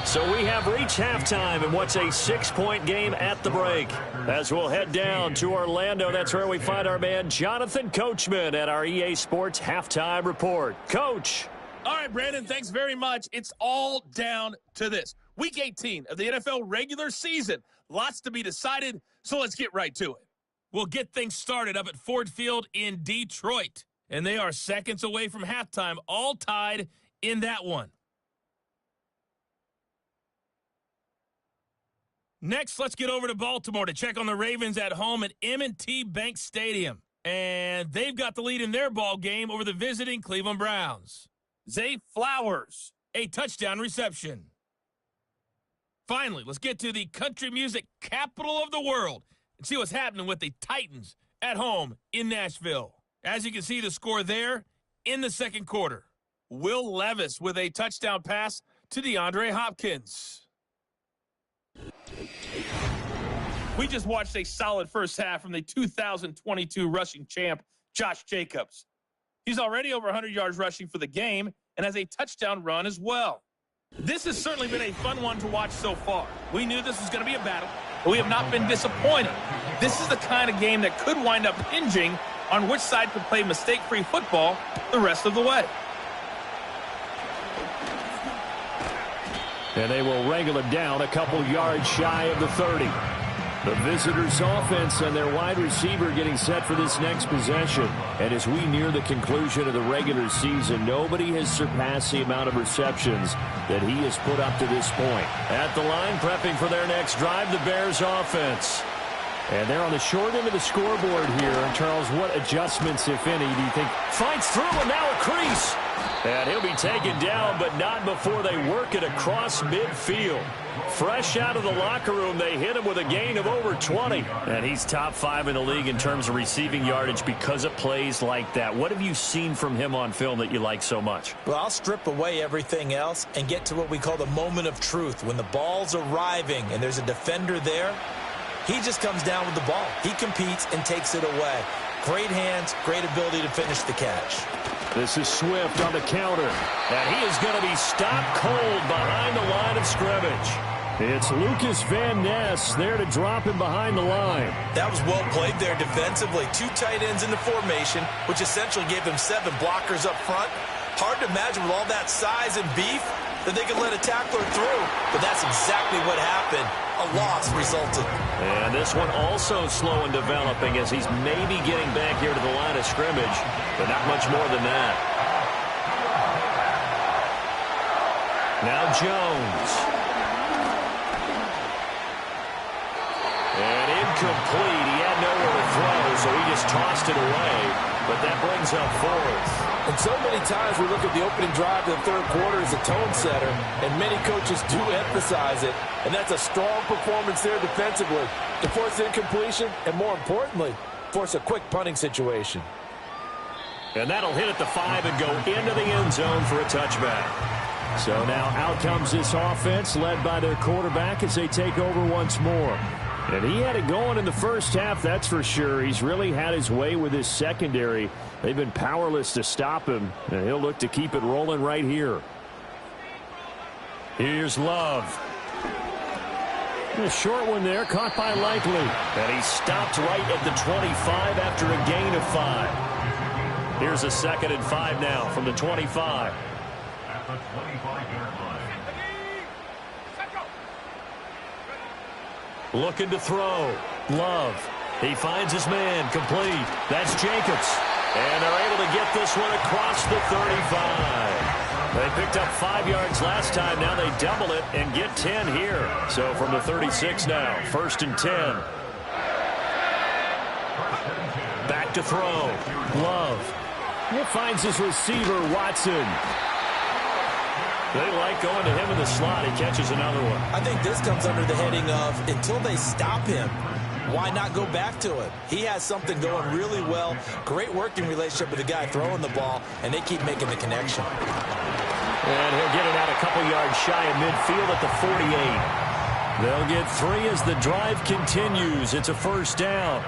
So we have reached halftime in what's a 6-point game at the break. As we'll head down to Orlando, that's where we find our man Jonathan Coachman at our EA Sports Halftime Report. Coach. All right, Brandon, thanks very much. It's all down to this. Week 18 of the NFL regular season. Lots to be decided, so let's get right to it. We'll get things started up at Ford Field in Detroit. And they are seconds away from halftime, all tied in that one. Next, let's get over to Baltimore to check on the Ravens at home at M&T Bank Stadium. And they've got the lead in their ball game over the visiting Cleveland Browns. Zay Flowers, a touchdown reception. Finally, let's get to the country music capital of the world and see what's happening with the Titans at home in Nashville. As you can see, the score there in the second quarter. Will Levis with a touchdown pass to DeAndre Hopkins. We just watched a solid first half from the 2022 rushing champ, Josh Jacobs. He's already over 100 yards rushing for the game and has a touchdown run as well. This has certainly been a fun one to watch so far. We knew this was going to be a battle, but we have not been disappointed. This is the kind of game that could wind up hinging on which side could play mistake-free football the rest of the way. And they will wrangle it down a couple yards shy of the 30. The visitors' offense and their wide receiver getting set for this next possession. And as we near the conclusion of the regular season, nobody has surpassed the amount of receptions that he has put up to this point. At the line, prepping for their next drive, the Bears' offense. And they're on the short end of the scoreboard here. Charles, what adjustments, if any, do you think? Fights through, and now a crease. And he'll be taken down, but not before they work it across midfield. Fresh out of the locker room, they hit him with a gain of over 20. And he's top 5 in the league in terms of receiving yardage because of plays like that. What have you seen from him on film that you like so much? Well, I'll strip away everything else and get to what we call the moment of truth. When the ball's arriving and there's a defender there, he just comes down with the ball. He competes and takes it away. Great hands, great ability to finish the catch. This is Swift on the counter. And he is going to be stopped cold behind the line of scrimmage. It's Lucas Van Ness there to drop him behind the line. That was well played there defensively. 2 tight ends in the formation, which essentially gave them 7 blockers up front. Hard to imagine with all that size and beef that they could let a tackler through. But that's exactly what happened. A loss resulted. And this one also slow in developing as he's maybe getting back here to the line of scrimmage, but not much more than that. Now Jones. And incomplete. He had nowhere to throw, so he just tossed it away. But that brings up fourth. And so many times we look at the opening drive of the third quarter as a tone setter, and many coaches do emphasize it. And that's a strong performance there defensively to force incompletion and, more importantly, force a quick punting situation. And that'll hit at the 5 and go into the end zone for a touchback. So now out comes this offense led by their quarterback as they take over once more. And he had it going in the first half, that's for sure. He's really had his way with his secondary. They've been powerless to stop him, and he'll look to keep it rolling right here. Here's Love. A short one there, caught by Likely. And he stopped right at the 25 after a gain of 5. Here's a 2nd and 5 now from the 25. At the 25-yard line. Looking to throw. Love. He finds his man. Complete. That's Jacobs. And they're able to get this one across the 35. They picked up 5 yards last time. Now they double it and get 10 here. So from the 36 now. 1st and 10. Back to throw. Love. He finds his receiver, Watson. They like going to him in the slot. He catches another one. I think this comes under the heading of until they stop him, why not go back to it? He has something going really well. Great working relationship with the guy throwing the ball, and they keep making the connection. And he'll get it out a couple yards shy of midfield at the 48. They'll get 3 as the drive continues. It's a 1st down.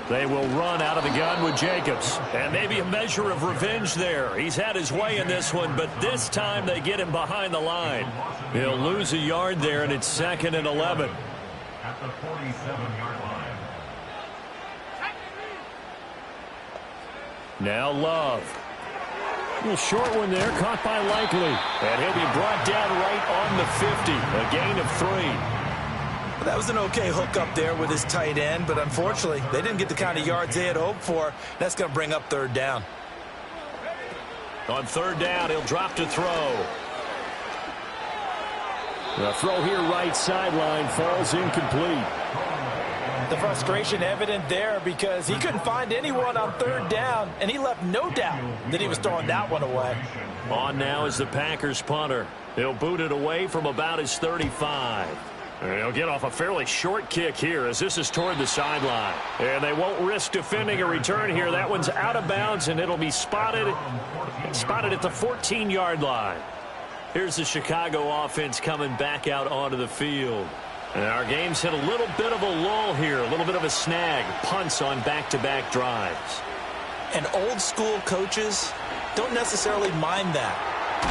They will run out of the gun with Jacobs. And maybe a measure of revenge there. He's had his way in this one, but this time they get him behind the line. He'll lose a yard there, and it's 2nd and 11. At the 47-yard line. Now Love. A short one there, caught by Likely. And he'll be brought down right on the 50. A gain of 3. That was an okay hook up there with his tight end, but unfortunately, they didn't get the kind of yards they had hoped for. That's going to bring up 3rd down. On 3rd down, he'll drop to throw. The throw here right sideline falls incomplete. The frustration evident there because he couldn't find anyone on 3rd down, and he left no doubt that he was throwing that one away. On now is the Packers punter. He'll boot it away from about his 35. And he'll get off a fairly short kick here as this is toward the sideline. And they won't risk defending a return here. That one's out of bounds, and it'll be spotted at the 14-yard line. Here's the Chicago offense coming back out onto the field. And our game's hit a little bit of a lull here, a little bit of a snag. Punts on back-to-back drives. And old-school coaches don't necessarily mind that.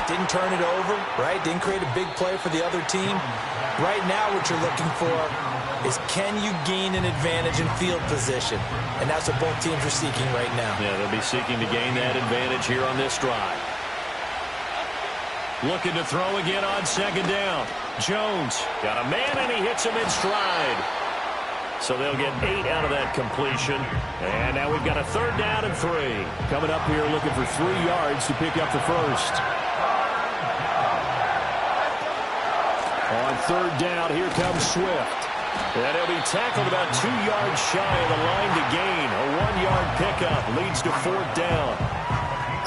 Didn't turn it over, right? Didn't create a big play for the other team. Right now what you're looking for is can you gain an advantage in field position? And that's what both teams are seeking right now. Yeah, they'll be seeking to gain that advantage here on this drive. Looking to throw again on 2nd down. Jones got a man, and he hits him in stride. So they'll get 8 out of that completion. And now we've got a 3rd down and 3. Coming up here looking for 3 yards to pick up the first. On 3rd down, here comes Swift. And he'll be tackled about 2 yards shy of the line to gain. A 1-yard pickup leads to 4th down.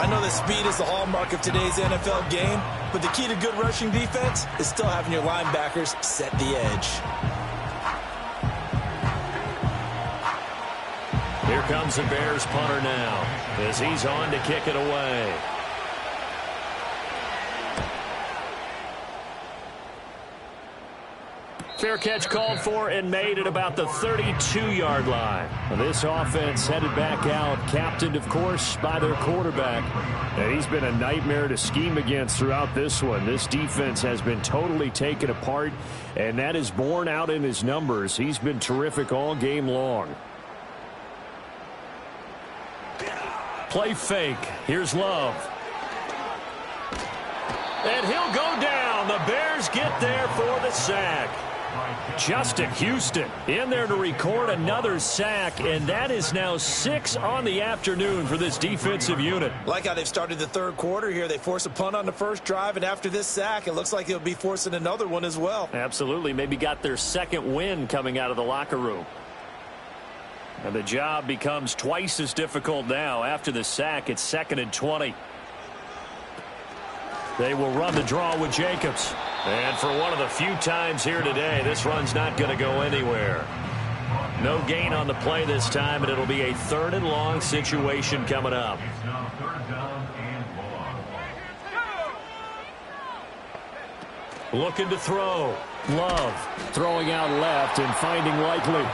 I know that speed is the hallmark of today's NFL game, but the key to good rushing defense is still having your linebackers set the edge. Here comes the Bears punter now as he's on to kick it away. Fair catch called for and made at about the 32-yard line. This offense headed back out, captained, of course, by their quarterback. And he's been a nightmare to scheme against throughout this one. This defense has been totally taken apart, and that is borne out in his numbers. He's been terrific all game long. Play fake. Here's Love. And he'll go down. The Bears get there for the sack. Justin Houston in there to record another sack, and that is now 6 on the afternoon for this defensive unit. Like how they've started the third quarter here. They force a punt on the first drive, and after this sack, it looks like they'll be forcing another one as well. Absolutely. Maybe got their second win coming out of the locker room. And the job becomes twice as difficult now. After the sack, it's 2nd and 20. They will run the draw with Jacobs. And for one of the few times here today, this run's not going to go anywhere. No gain on the play this time, and it'll be a 3rd and long situation coming up. It's now 3rd down and long. Looking to throw. Love throwing out left and finding Likely.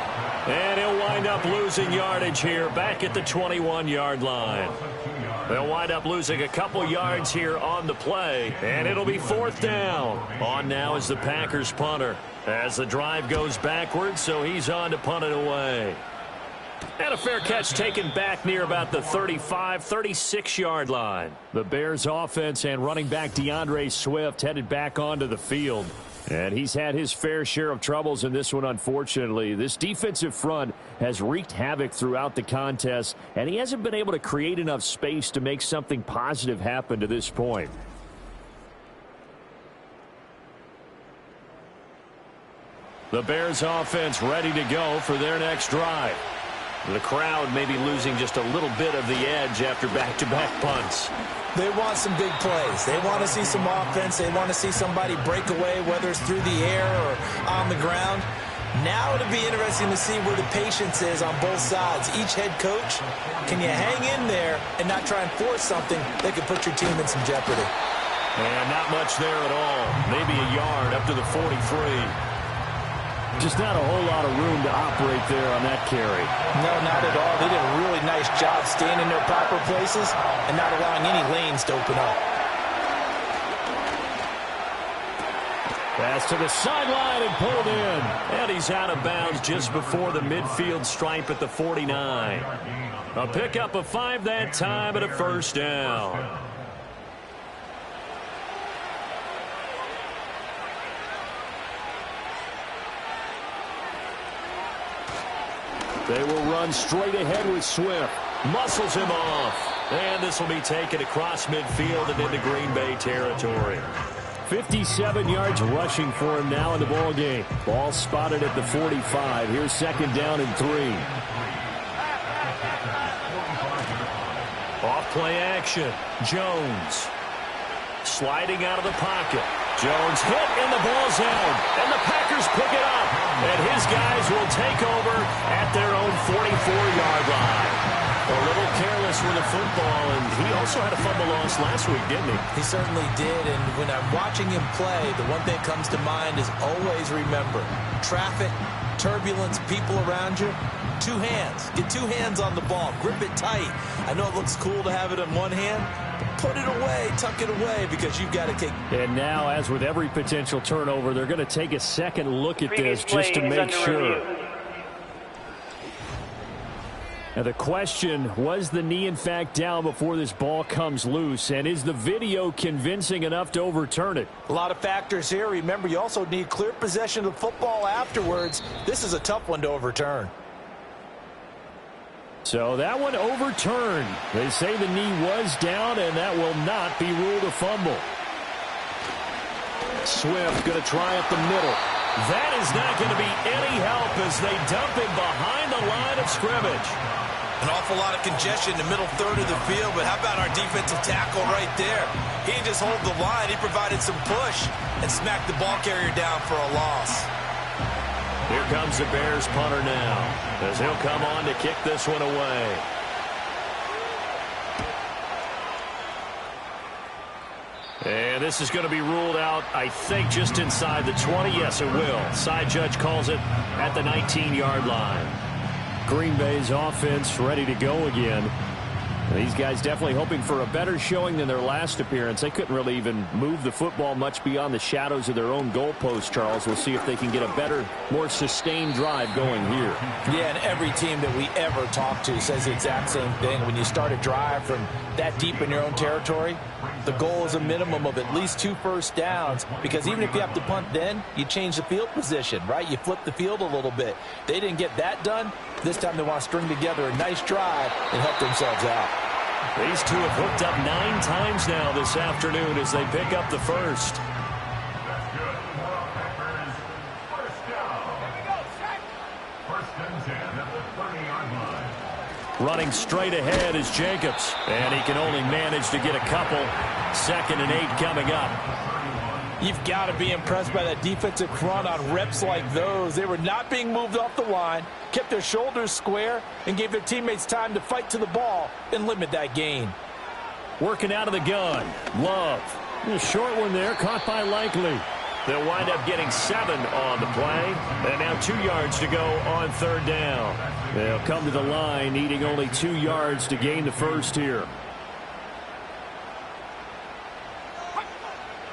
And he'll wind up losing yardage here back at the 21-yard line. They'll wind up losing a couple yards here on the play, and it'll be 4th down. On now is the Packers punter as the drive goes backwards, so he's on to punt it away. And a fair catch taken back near about the 35, 36-yard line. The Bears offense and running back DeAndre Swift headed back onto the field. And he's had his fair share of troubles in this one, unfortunately. This defensive front has wreaked havoc throughout the contest, and he hasn't been able to create enough space to make something positive happen to this point. The Bears offense ready to go for their next drive. The crowd may be losing just a little bit of the edge after back-to-back punts. They want some big plays. They want to see some offense. They want to see somebody break away, whether it's through the air or on the ground. Now it'll be interesting to see where the patience is on both sides. Each head coach, can you hang in there and not try and force something that could put your team in some jeopardy? And not much there at all. Maybe a yard up to the 43. Just not a whole lot of room to operate there on that carry. No, not at all. They did a really nice job staying in their proper places and not allowing any lanes to open up. Pass to the sideline and pulled in. And he's out of bounds just before the midfield stripe at the 49. A pickup of 5 that time and a 1st down. They will run straight ahead with Swift. Muscles him off. And this will be taken across midfield and into Green Bay territory. 57 yards rushing for him now in the ball game. Ball spotted at the 45. Here's 2nd down and 3. Off play action. Jones. Sliding out of the pocket. Jones hit and the ball's out. And the Packers pick it up. And his guys will take over at their own 44-yard line. A little careless with the football, and he also had a fumble loss last week, didn't he? He certainly did, and when I'm watching him play, the one thing that comes to mind is always remember, traffic, turbulence, people around you, 2 hands. Get 2 hands on the ball. Grip it tight. I know it looks cool to have it in one hand, but put it away, tuck it away, because you've got to take. And now, as with every potential turnover, they're going to take a second look at this just to make sure. Now the question, was the knee in fact down before this ball comes loose? And is the video convincing enough to overturn it? A lot of factors here. Remember, you also need clear possession of the football afterwards. This is a tough one to overturn. So that one overturned. They say the knee was down, and that will not be ruled a fumble. Swift going to try up the middle. That is not going to be any help as they dump him behind the line of scrimmage. An awful lot of congestion in the middle third of the field, but how about our defensive tackle right there? He didn't just hold the line. He provided some push and smacked the ball carrier down for a loss. Here comes the Bears punter now, as he'll come on to kick this one away. And this is going to be ruled out, I think, just inside the 20. Yes, it will. Side judge calls it at the 19-yard line. Green Bay's offense ready to go again. These guys definitely hoping for a better showing than their last appearance. They couldn't really even move the football much beyond the shadows of their own goalpost, Charles. We'll see if they can get a better, more sustained drive going here. Yeah, and every team that we ever talk to says the exact same thing. When you start a drive from that deep in your own territory, The goal is a minimum of at least 2 first downs, because even if you have to punt then, you change the field position, right? You flip the field a little bit. They didn't get that done. This time they want to string together a nice drive and help themselves out. These two have hooked up 9 times now this afternoon as they pick up the first. Running straight ahead is Jacobs, and he can only manage to get a couple. 2nd and 8 coming up. You've got to be impressed by that defensive front on reps like those. They were not being moved off the line, kept their shoulders square, and gave their teammates time to fight to the ball and limit that gain. Working out of the gun, Love. A short one there, caught by Likely. They'll wind up getting 7 on the play. And now 2 yards to go on 3rd down. They'll come to the line needing only 2 yards to gain the first here.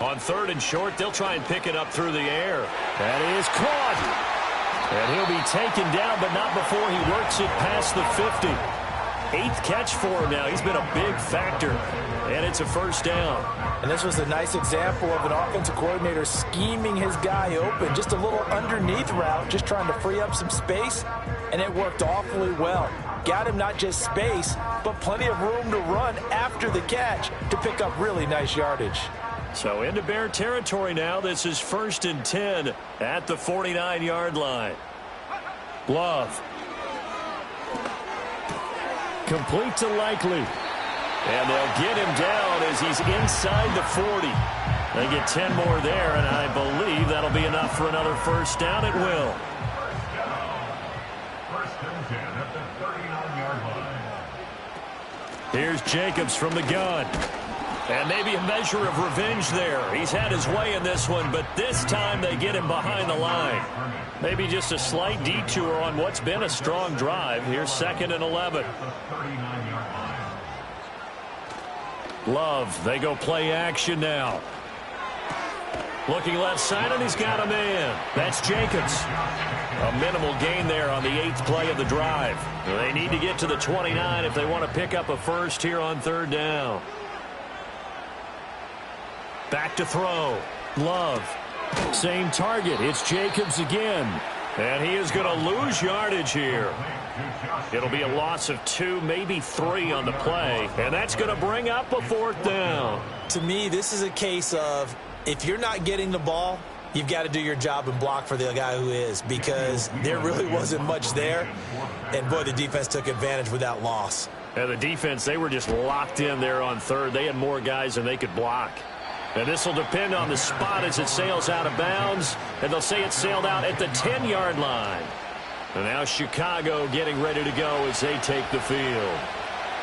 On 3rd and short, they'll try and pick it up through the air. That is caught. And he'll be taken down, but not before he works it past the 50. 8th catch for him now. He's been a big factor. And it's a first down. And this was a nice example of an offensive coordinator scheming his guy open. Just a little underneath route, just trying to free up some space. And it worked awfully well. Got him not just space, but plenty of room to run after the catch to pick up really nice yardage. So into Bear territory now. This is 1st and 10 at the 49-yard line. Love. Complete to Likely. And they'll get him down as he's inside the 40. They get 10 more there, and I believe that'll be enough for another first down. It will. Here's Jacobs from the gun. And maybe a measure of revenge there. He's had his way in this one, but this time they get him behind the line. Maybe just a slight detour on what's been a strong drive. Here's 2nd and 11. Love, they go play action now. Looking left side, and he's got a man. That's Jacobs. A minimal gain there on the 8th play of the drive. They need to get to the 29 if they want to pick up a first here on 3rd down. Back to throw. Love. Same target. It's Jacobs again. And he is going to lose yardage here. It'll be a loss of 2, maybe 3 on the play. And that's going to bring up a 4th down. To me, this is a case of if you're not getting the ball, you've got to do your job and block for the guy who is, because there really wasn't much there. And, boy, the defense took advantage with that loss. And the defense, they were just locked in there on 3rd. They had more guys than they could block. And this will depend on the spot as it sails out of bounds. And they'll say it sailed out at the 10-yard line. And now Chicago getting ready to go as they take the field.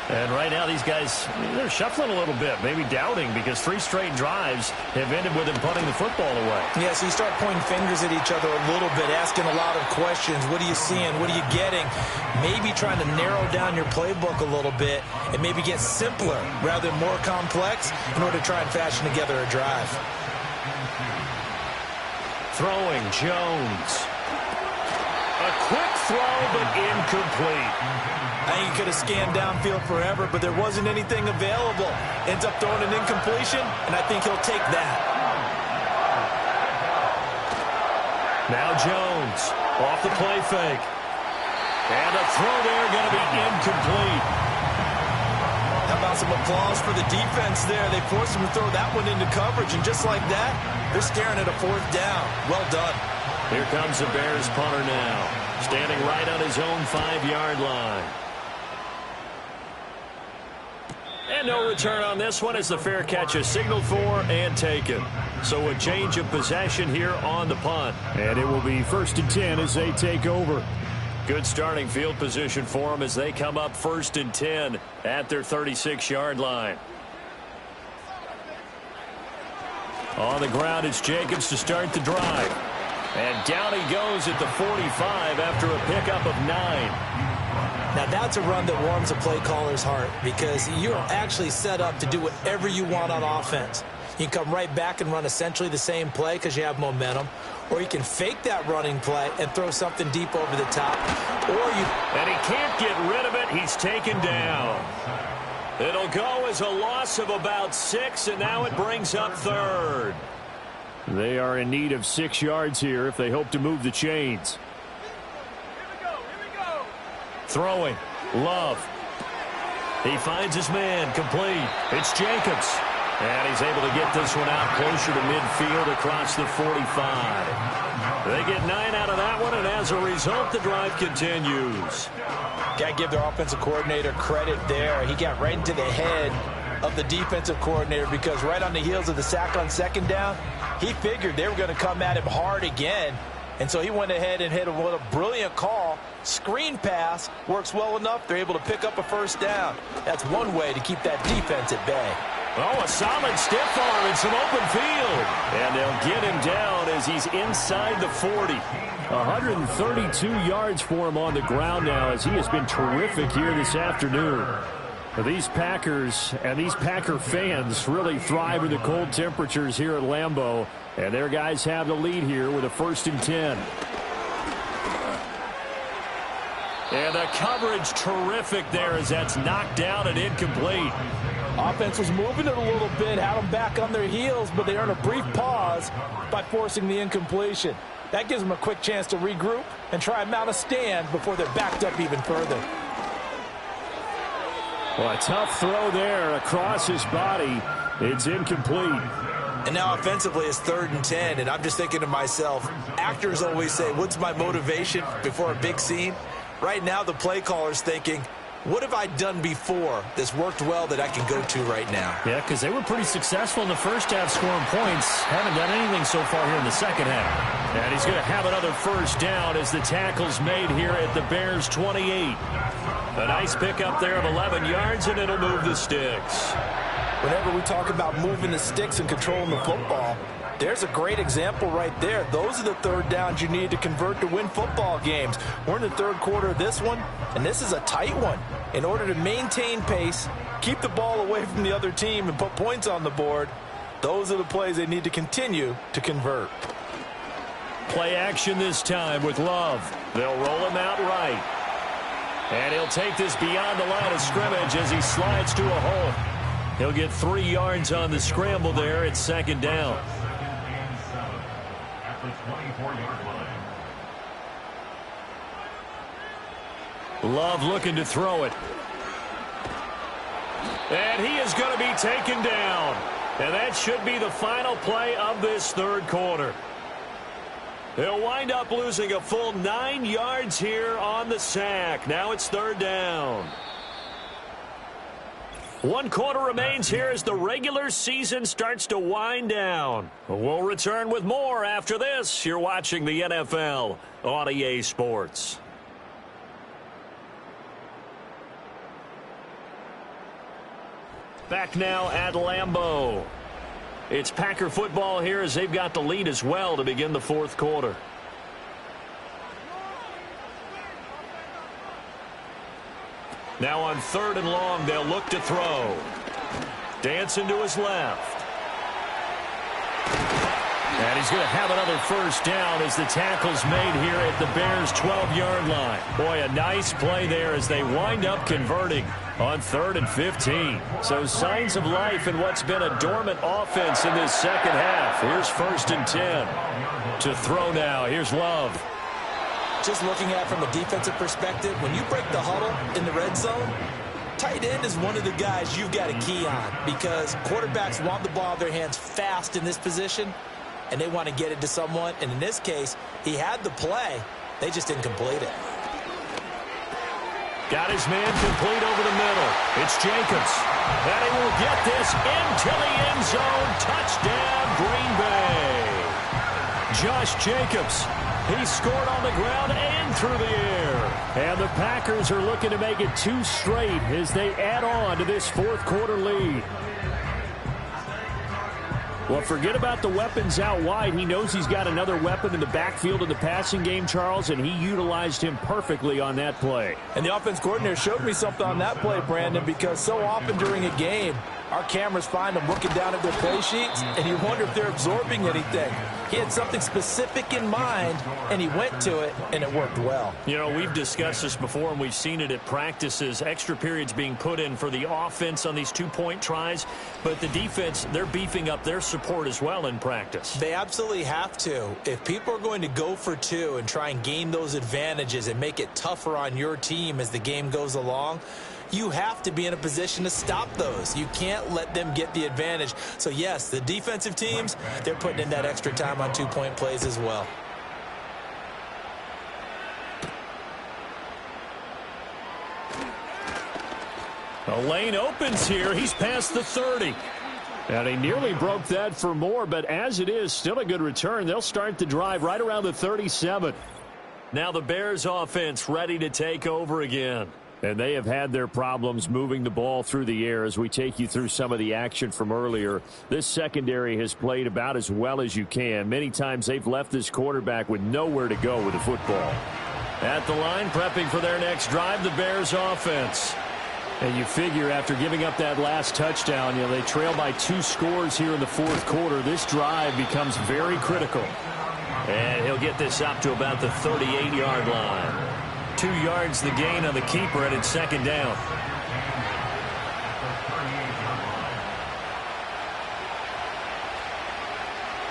And right now these guys, they're shuffling a little bit, maybe doubting, because 3 straight drives have ended with them punting the football away. Yeah, so you start pointing fingers at each other a little bit, asking a lot of questions. What are you seeing? What are you getting? Maybe trying to narrow down your playbook a little bit and maybe get simpler rather than more complex in order to try and fashion together a drive. Throwing, Jones. A quick throw, but incomplete. I think he could have scanned downfield forever, but there wasn't anything available. Ends up throwing an incompletion, and I think he'll take that. Now Jones off the play fake. And a throw there going to be incomplete. How about some applause for the defense there? They forced him to throw that one into coverage, and just like that, they're staring at a 4th down. Well done. Here comes the Bears punter now, standing right on his own 5-yard line. And no return on this one as the fair catch is signaled for and taken. So a change of possession here on the punt. And it will be 1st and 10 as they take over. Good starting field position for them as they come up 1st and 10 at their 36-yard line. On the ground, it's Jacobs to start the drive. And down he goes at the 45 after a pickup of 9. Now, that's a run that warms a play caller's heart, because you're actually set up to do whatever you want on offense. You can come right back and run essentially the same play because you have momentum, or you can fake that running play and throw something deep over the top. And he can't get rid of it. He's taken down. It'll go as a loss of about 6, and now it brings up third. They are in need of 6 yards here if they hope to move the chains. Here we go. Throwing. Love. He finds his man. Complete. It's Jacobs. And he's able to get this one out closer to midfield across the 45. They get 9 out of that one, and as a result, the drive continues. Got to give their offensive coordinator credit there. He got right into the head of the defensive coordinator because right on the heels of the sack on second down, he figured they were going to come at him hard again. And so he went ahead and hit what a brilliant call. Screen pass works well enough. They're able to pick up a first down. That's one way to keep that defense at bay. Oh, a solid stiff arm and some open field. And they'll get him down as he's inside the 40. 132 yards for him on the ground now as he has been terrific here this afternoon. These Packers and these Packer fans really thrive in the cold temperatures here at Lambeau. And their guys have the lead here with a 1st and 10. And the coverage terrific there as that's knocked down and incomplete. Offense was moving it a little bit, had them back on their heels, but they earned a brief pause by forcing the incompletion. That gives them a quick chance to regroup and try and mount a stand before they're backed up even further. Well, a tough throw there across his body. It's incomplete. And now offensively it's 3rd and 10, and I'm just thinking to myself, actors always say, what's my motivation before a big scene? Right now the play caller's thinking, what have I done before that's worked well that I can go to right now? Yeah, because they were pretty successful in the first half scoring points. Haven't done anything so far here in the second half. And he's going to have another first down as the tackle's made here at the Bears' 28. A nice pickup there of 11 yards, and it'll move the sticks. Whenever we talk about moving the sticks and controlling the football, there's a great example right there. Those are the 3rd downs you need to convert to win football games. We're in the 3rd quarter of this one, and this is a tight one. In order to maintain pace, keep the ball away from the other team, and put points on the board, those are the plays they need to continue to convert. Play action this time with Love. They'll roll him out right. And he'll take this beyond the line of scrimmage as he slides to a hole. He'll get 3 yards on the scramble there. It's 2nd down. At the 24-yard line. Love looking to throw it. And he is going to be taken down. And that should be the final play of this 3rd quarter. They'll wind up losing a full 9 yards here on the sack. Now it's 3rd down. 1 quarter remains here as the regular season starts to wind down. We'll return with more after this. You're watching the NFL on EA Sports. Back now at Lambeau. It's Packer football here as they've got the lead as well to begin the 4th quarter. Now on 3rd and long, they'll look to throw. Dancing to his left. And he's going to have another first down as the tackle's made here at the Bears' 12-yard line. Boy, a nice play there as they wind up converting on 3rd and 15. So signs of life in what's been a dormant offense in this second half. Here's 1st and 10. To throw now, here's Love. Just looking at it from a defensive perspective, when you break the huddle in the red zone, tight end is one of the guys you've got to key on because quarterbacks want the ball in their hands fast in this position, and they want to get it to someone. And in this case, he had the play. They just didn't complete it. Got his man complete over the middle. It's Jacobs. And he will get this into the end zone. Touchdown, Green Bay. Josh Jacobs. He scored on the ground and through the air. And the Packers are looking to make it 2 straight as they add on to this 4th quarter lead. Well, forget about the weapons out wide. He knows he's got another weapon in the backfield of the passing game, Charles, and he utilized him perfectly on that play. And the offense coordinator showed me something on that play, Brandon, because so often during a game, our cameras find them looking down at their play sheets, and you wonder if they're absorbing anything. He had something specific in mind, and he went to it, and it worked well. You know, we've discussed this before, and we've seen it at practices. Extra periods being put in for the offense on these two-point tries, but the defense, they're beefing up their support as well in practice. They absolutely have to. If people are going to go for two and try and gain those advantages and make it tougher on your team as the game goes along, you have to be in a position to stop those. You can't let them get the advantage. So, yes, the defensive teams, they're putting in that extra time on two-point plays as well. The lane opens here. He's past the 30. And he nearly broke that for more, but as it is, still a good return. They'll start the drive right around the 37. Now the Bears offense ready to take over again. And they have had their problems moving the ball through the air as we take you through some of the action from earlier. This secondary has played about as well as you can. Many times they've left this quarterback with nowhere to go with the football. At the line, prepping for their next drive, the Bears offense. And you figure after giving up that last touchdown, you know, they trail by 2 scores here in the fourth quarter. This drive becomes very critical. And he'll get this up to about the 38-yard line. 2 yards the gain on the keeper, and it's second down.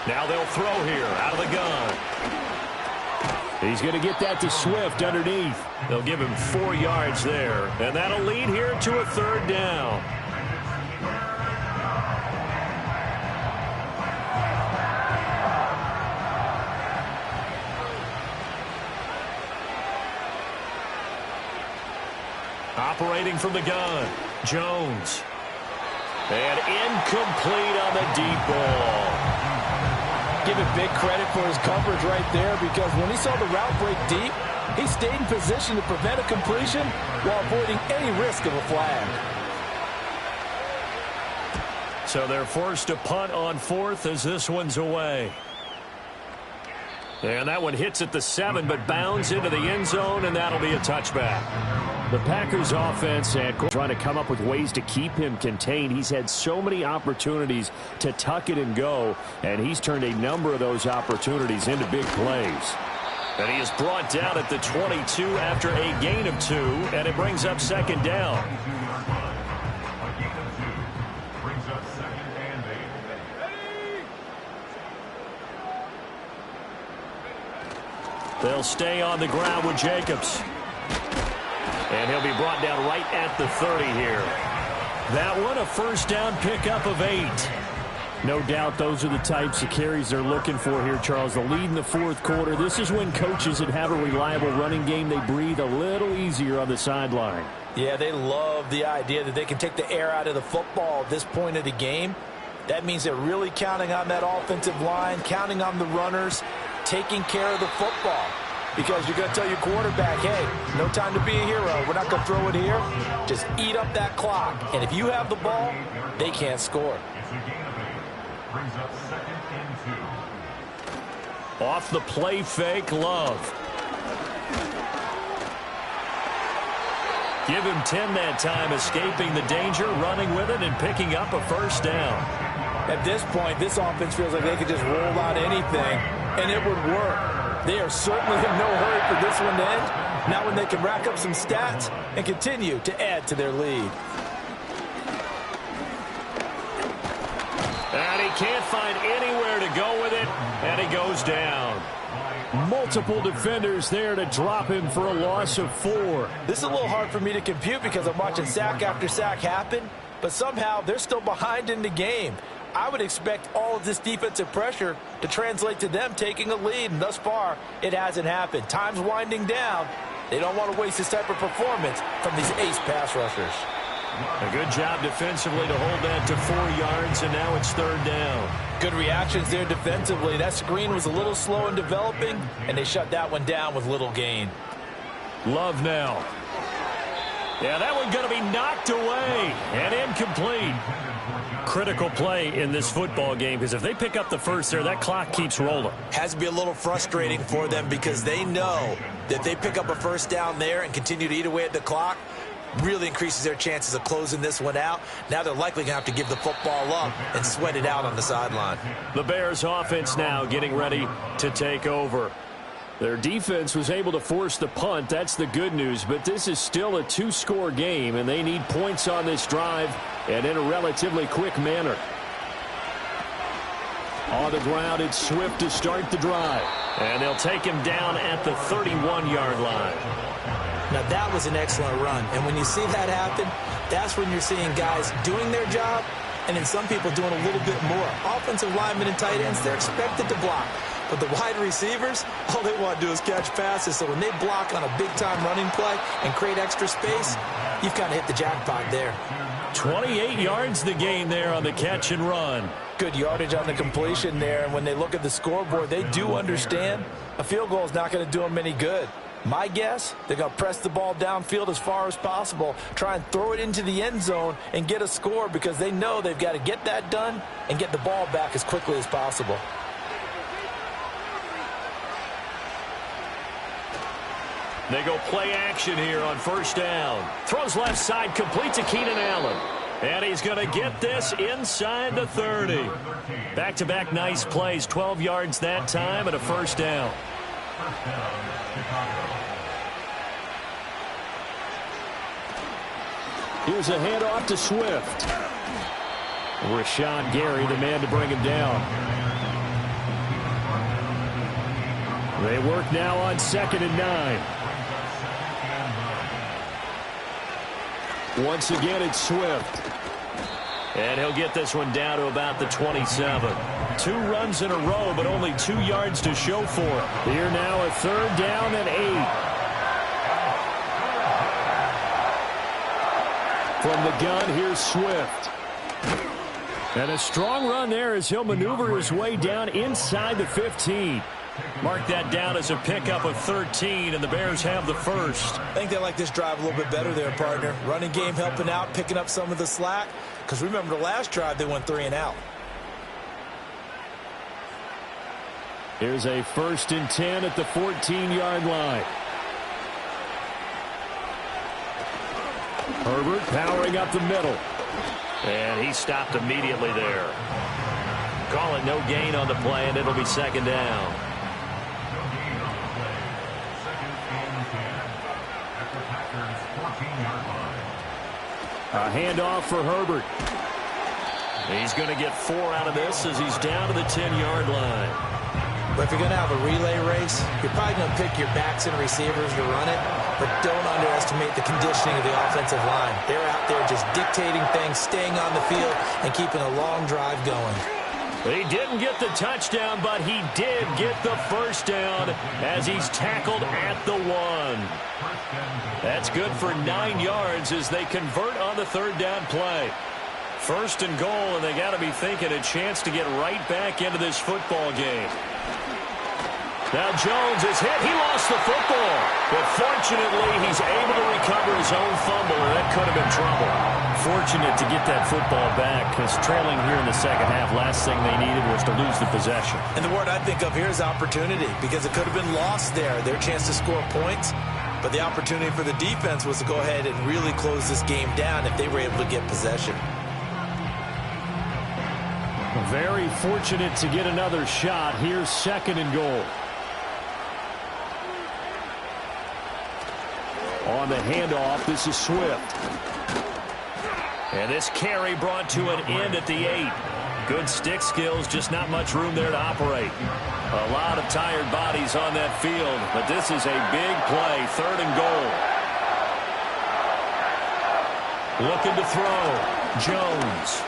Now they'll throw here out of the gun. He's going to get that to Swift underneath. They'll give him 4 yards there, and that'll lead here to a third down. Operating from the gun, Jones. And incomplete on the deep ball. Give it big credit for his coverage right there, because when he saw the route break deep, he stayed in position to prevent a completion while avoiding any risk of a flag. So they're forced to punt on fourth as this one's away. And that one hits at the 7, but bounds into the end zone, and that'll be a touchback. The Packers offense and trying to come up with ways to keep him contained. He's had so many opportunities to tuck it and go, and he's turned a number of those opportunities into big plays. And he is brought down at the 22 after a gain of 2, and it brings up second down. They'll stay on the ground with Jacobs. And he'll be brought down right at the 30 here. That one, a first down pickup of 8. No doubt those are the types of carries they're looking for here, Charles. The lead in the fourth quarter. This is when coaches that have a reliable running game, they breathe a little easier on the sideline. Yeah, they love the idea that they can take the air out of the football at this point of the game. That means they're really counting on that offensive line, counting on the runners, taking care of the football. Because you're going to tell your quarterback, hey, no time to be a hero. We're not going to throw it here. Just eat up that clock. And if you have the ball, they can't score. Off the play fake, Love. Give him 10 that time, escaping the danger, running with it, and picking up a first down. At this point, this offense feels like they could just roll out anything, and it would work. They are certainly in no hurry for this one to end. Now when they can rack up some stats and continue to add to their lead. And he can't find anywhere to go with it, and he goes down. Multiple defenders there to drop him for a loss of 4. This is a little hard for me to compute because I'm watching sack after sack happen, but somehow they're still behind in the game. I would expect all of this defensive pressure to translate to them taking a lead, and thus far, it hasn't happened. Time's winding down. They don't want to waste this type of performance from these ace pass rushers. A good job defensively to hold that to 4 yards, and now it's third down. Good reactions there defensively. That screen was a little slow in developing, and they shut that one down with little gain. Love now. Yeah, that one going to be knocked away and incomplete. critical play in this football game, because if they pick up the first there, that clock keeps rolling. Has to be a little frustrating for them because they know that if they pick up a first down there and continue to eat away at the clock, really increases their chances of closing this one out. Now they're likely going to have to give the football up and sweat it out on the sideline. The Bears offense now getting ready to take over. Their defense was able to force the punt. That's the good news. But this is still a two-score game, and they need points on this drive and in a relatively quick manner. On the ground, it's Swift to start the drive. And they'll take him down at the 31-yard line. Now, that was an excellent run. And when you see that happen, that's when you're seeing guys doing their job and then some people doing a little bit more. Offensive linemen and tight ends, they're expected to block. But the wide receivers, all they want to do is catch passes. So when they block on a big-time running play and create extra space, you've kind of hit the jackpot there. 28 yards the gain there on the catch and run. Good yardage on the completion there. And when they look at the scoreboard, they do understand a field goal is not going to do them any good. My guess, they're going to press the ball downfield as far as possible, try and throw it into the end zone and get a score because they know they've got to get that done and get the ball back as quickly as possible. They go play action here on first down. Throws left side, complete to Keenan Allen. And he's going to get this inside the 30. Back-to-back nice plays, 12 yards that time and a first down. Here's a handoff to Swift. Rashawn Gary, the man to bring him down. They work now on 2nd and 9. Once again, it's Swift. And he'll get this one down to about the 27. 2 runs in a row, but only 2 yards to show for it. Here now a 3rd down and 8. From the gun, here's Swift. And a strong run there as he'll maneuver his way down inside the 15. Mark that down as a pickup of 13, and the Bears have the first. I think they like this drive a little bit better there, partner. Running game helping out, picking up some of the slack. Because remember the last drive, they went 3 and out. Here's a 1st and 10 at the 14-yard line. Herbert powering up the middle. And he stopped immediately there. Call it no gain on the play, and it'll be 2nd down. A handoff for Herbert. He's going to get 4 out of this as he's down to the 10-yard line. But if you're going to have a relay race, you're probably going to pick your backs and receivers to run it, but don't underestimate the conditioning of the offensive line. They're out there just dictating things, staying on the field, and keeping a long drive going. He didn't get the touchdown, but he did get the first down as he's tackled at the 1. That's good for 9 yards as they convert on the 3rd down play. 1st and goal, and they got to be thinking a chance to get right back into this football game. Now Jones is hit. He lost the football. But fortunately, he's able to recover his own fumble, and that could have been trouble. Fortunate to get that football back, because trailing here in the second half, last thing they needed was to lose the possession. And the word I think of here is opportunity, because it could have been lost there. Their chance to score points. But the opportunity for the defense was to go ahead and really close this game down if they were able to get possession. Very fortunate to get another shot. Here's 2nd and goal. On the handoff, this is Swift. And this carry brought to an end at the 8. Good stick skills, just not much room there to operate. A lot of tired bodies on that field, but this is a big play, 3rd and goal. Looking to throw. Jones.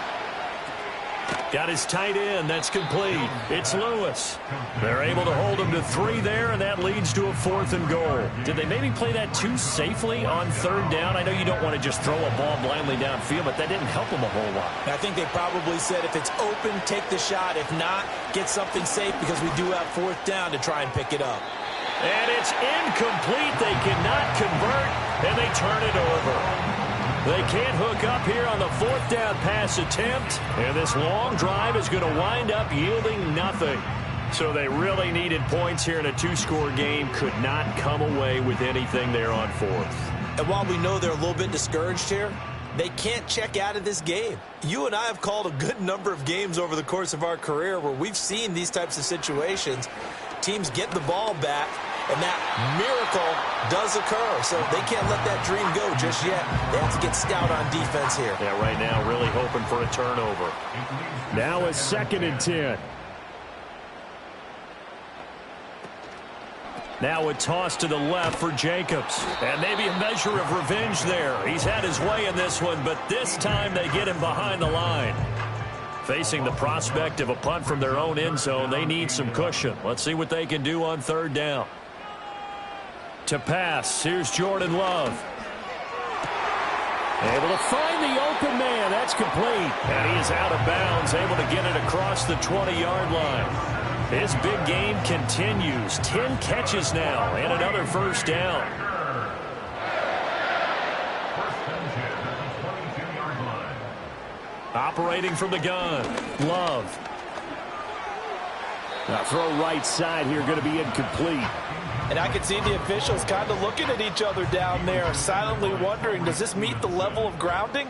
Got his tight end. That's complete. It's Lewis. They're able to hold him to 3 there, and that leads to a 4th and goal. Did they maybe play that too safely on 3rd down? I know you don't want to just throw a ball blindly downfield, but that didn't help them a whole lot. I think they probably said if it's open, take the shot. If not, get something safe because we do have 4th down to try and pick it up. And it's incomplete. They cannot convert, and they turn it over. They can't hook up here on the fourth down pass attempt, and this long drive is going to wind up yielding nothing. So they really needed points here in a two-score game, could not come away with anything there on fourth. And while we know they're a little bit discouraged here, they can't check out of this game. You and I have called a good number of games over the course of our career where we've seen these types of situations. Teams get the ball back, and that miracle does occur. So they can't let that dream go just yet. They have to get stout on defense here. Yeah, right now really hoping for a turnover. Now it's 2nd and 10. Now a toss to the left for Jacobs. And maybe a measure of revenge there. He's had his way in this one, but this time they get him behind the line. Facing the prospect of a punt from their own end zone, they need some cushion. Let's see what they can do on 3rd down. To pass, here's Jordan Love. Able to find the open man. That's complete. And he is out of bounds, able to get it across the 20-yard line. His big game continues. 10 catches now and another first down. Operating from the gun, Love. Now throw right side here, going to be incomplete. And I can see the officials kind of looking at each other down there, silently wondering, does this meet the level of grounding?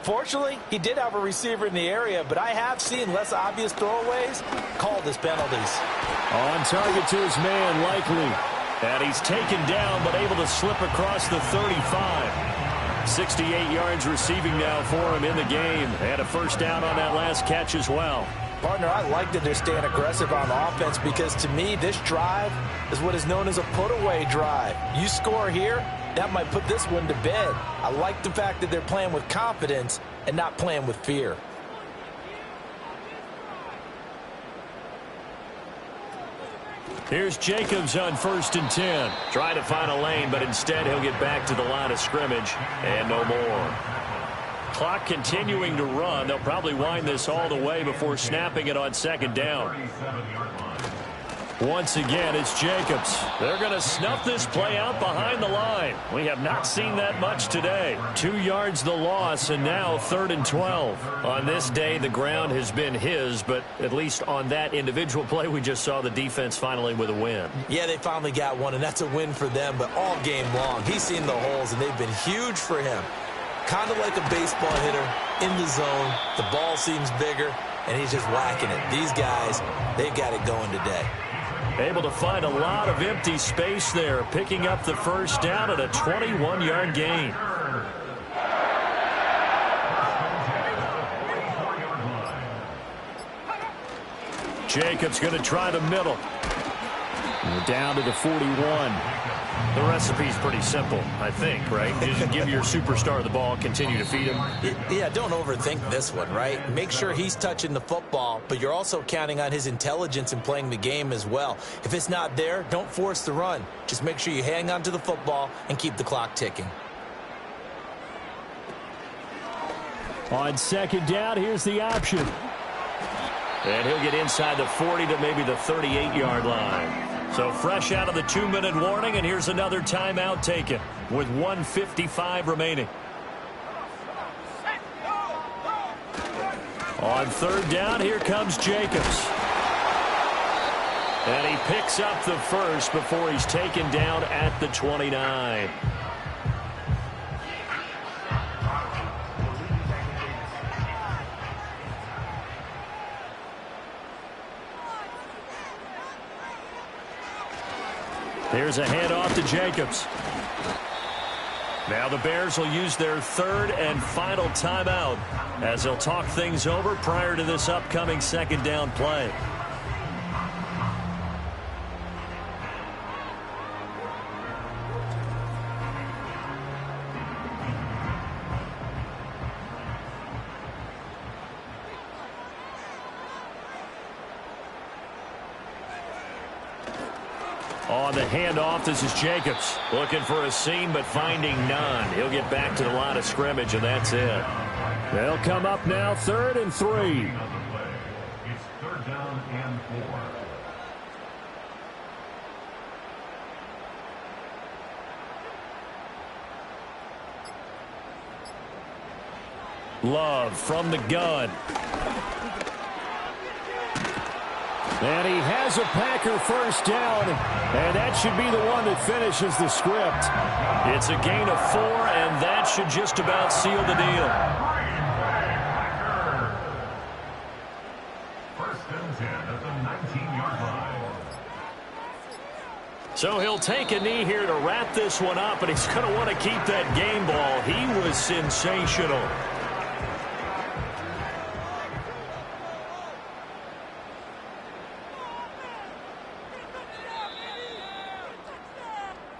Fortunately, he did have a receiver in the area, but I have seen less obvious throwaways called as penalties. On target to his man, Likely. And he's taken down, but able to slip across the 35. 68 yards receiving now for him in the game. And a first down on that last catch as well. Partner, I like that they're staying aggressive on offense because, to me, this drive is what is known as a put-away drive. You score here, that might put this one to bed. I like the fact that they're playing with confidence and not playing with fear. Here's Jacobs on 1st and 10. Trying to find a lane, but instead he'll get back to the line of scrimmage and no more. Clock continuing to run. They'll probably wind this all the way before snapping it on 2nd down. Once again, it's Jacobs. They're going to snuff this play out behind the line. We have not seen that much today. 2 yards the loss, and now 3rd and 12. On this day, the ground has been his, but at least on that individual play, we just saw the defense finally with a win. Yeah, they finally got one, and that's a win for them, but all game long, he's seen the holes, and they've been huge for him. Kind of like a baseball hitter in the zone. The ball seems bigger, and he's just whacking it. These guys, they've got it going today. Able to find a lot of empty space there, picking up the first down at a 21-yard gain. Jacobs going to try the middle. We're down to the 41. The recipe's pretty simple, I think, right? Just give your superstar the ball, continue to feed him. Yeah, don't overthink this one, right? Make sure he's touching the football, but you're also counting on his intelligence in playing the game as well. If it's not there, don't force the run. Just make sure you hang on to the football and keep the clock ticking. On 2nd down, here's the option. And he'll get inside the 40 to maybe the 38-yard line. So fresh out of the 2-minute warning, and here's another timeout taken with 1:55 remaining. On 3rd down, here comes Jacobs. And he picks up the first before he's taken down at the 29. Here's a handoff to Jacobs. Now the Bears will use their 3rd and final timeout as they'll talk things over prior to this upcoming 2nd down play. On the handoff, this is Jacobs. Looking for a seam, but finding none. He'll get back to the line of scrimmage, and that's it. They'll come up now, 3rd and 3. It's 3rd down and 4. Love from the gun. And he has a Packer first down, and that should be the one that finishes the script. It's a gain of 4, and that should just about seal the deal. First and 10 at the 19-yard line. So he'll take a knee here to wrap this one up, and he's going to want to keep that game ball. He was sensational.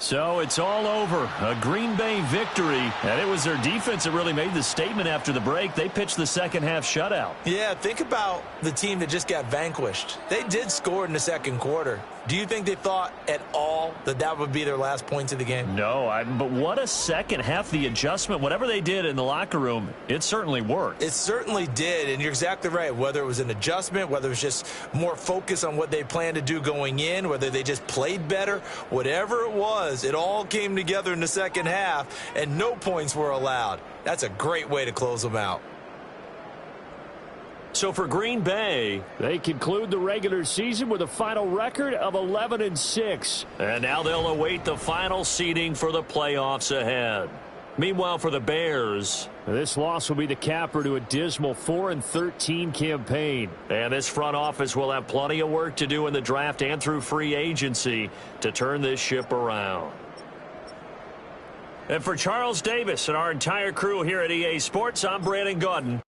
So it's all over. A Green Bay victory. And it was their defense that really made the statement after the break. They pitched the second-half shutout. Yeah, think about the team that just got vanquished. They did score in the second quarter. Do you think they thought at all that that would be their last points of the game? No, but what a second half. The adjustment, whatever they did in the locker room, it certainly worked. It certainly did, and you're exactly right. Whether it was an adjustment, whether it was just more focus on what they planned to do going in, whether they just played better, whatever it was, it all came together in the second half, and no points were allowed. That's a great way to close them out. So for Green Bay, they conclude the regular season with a final record of 11-6. And now they'll await the final seeding for the playoffs ahead. Meanwhile, for the Bears, this loss will be the capper to a dismal 4-13 campaign. And this front office will have plenty of work to do in the draft and through free agency to turn this ship around. And for Charles Davis and our entire crew here at EA Sports, I'm Brandon Gaudin.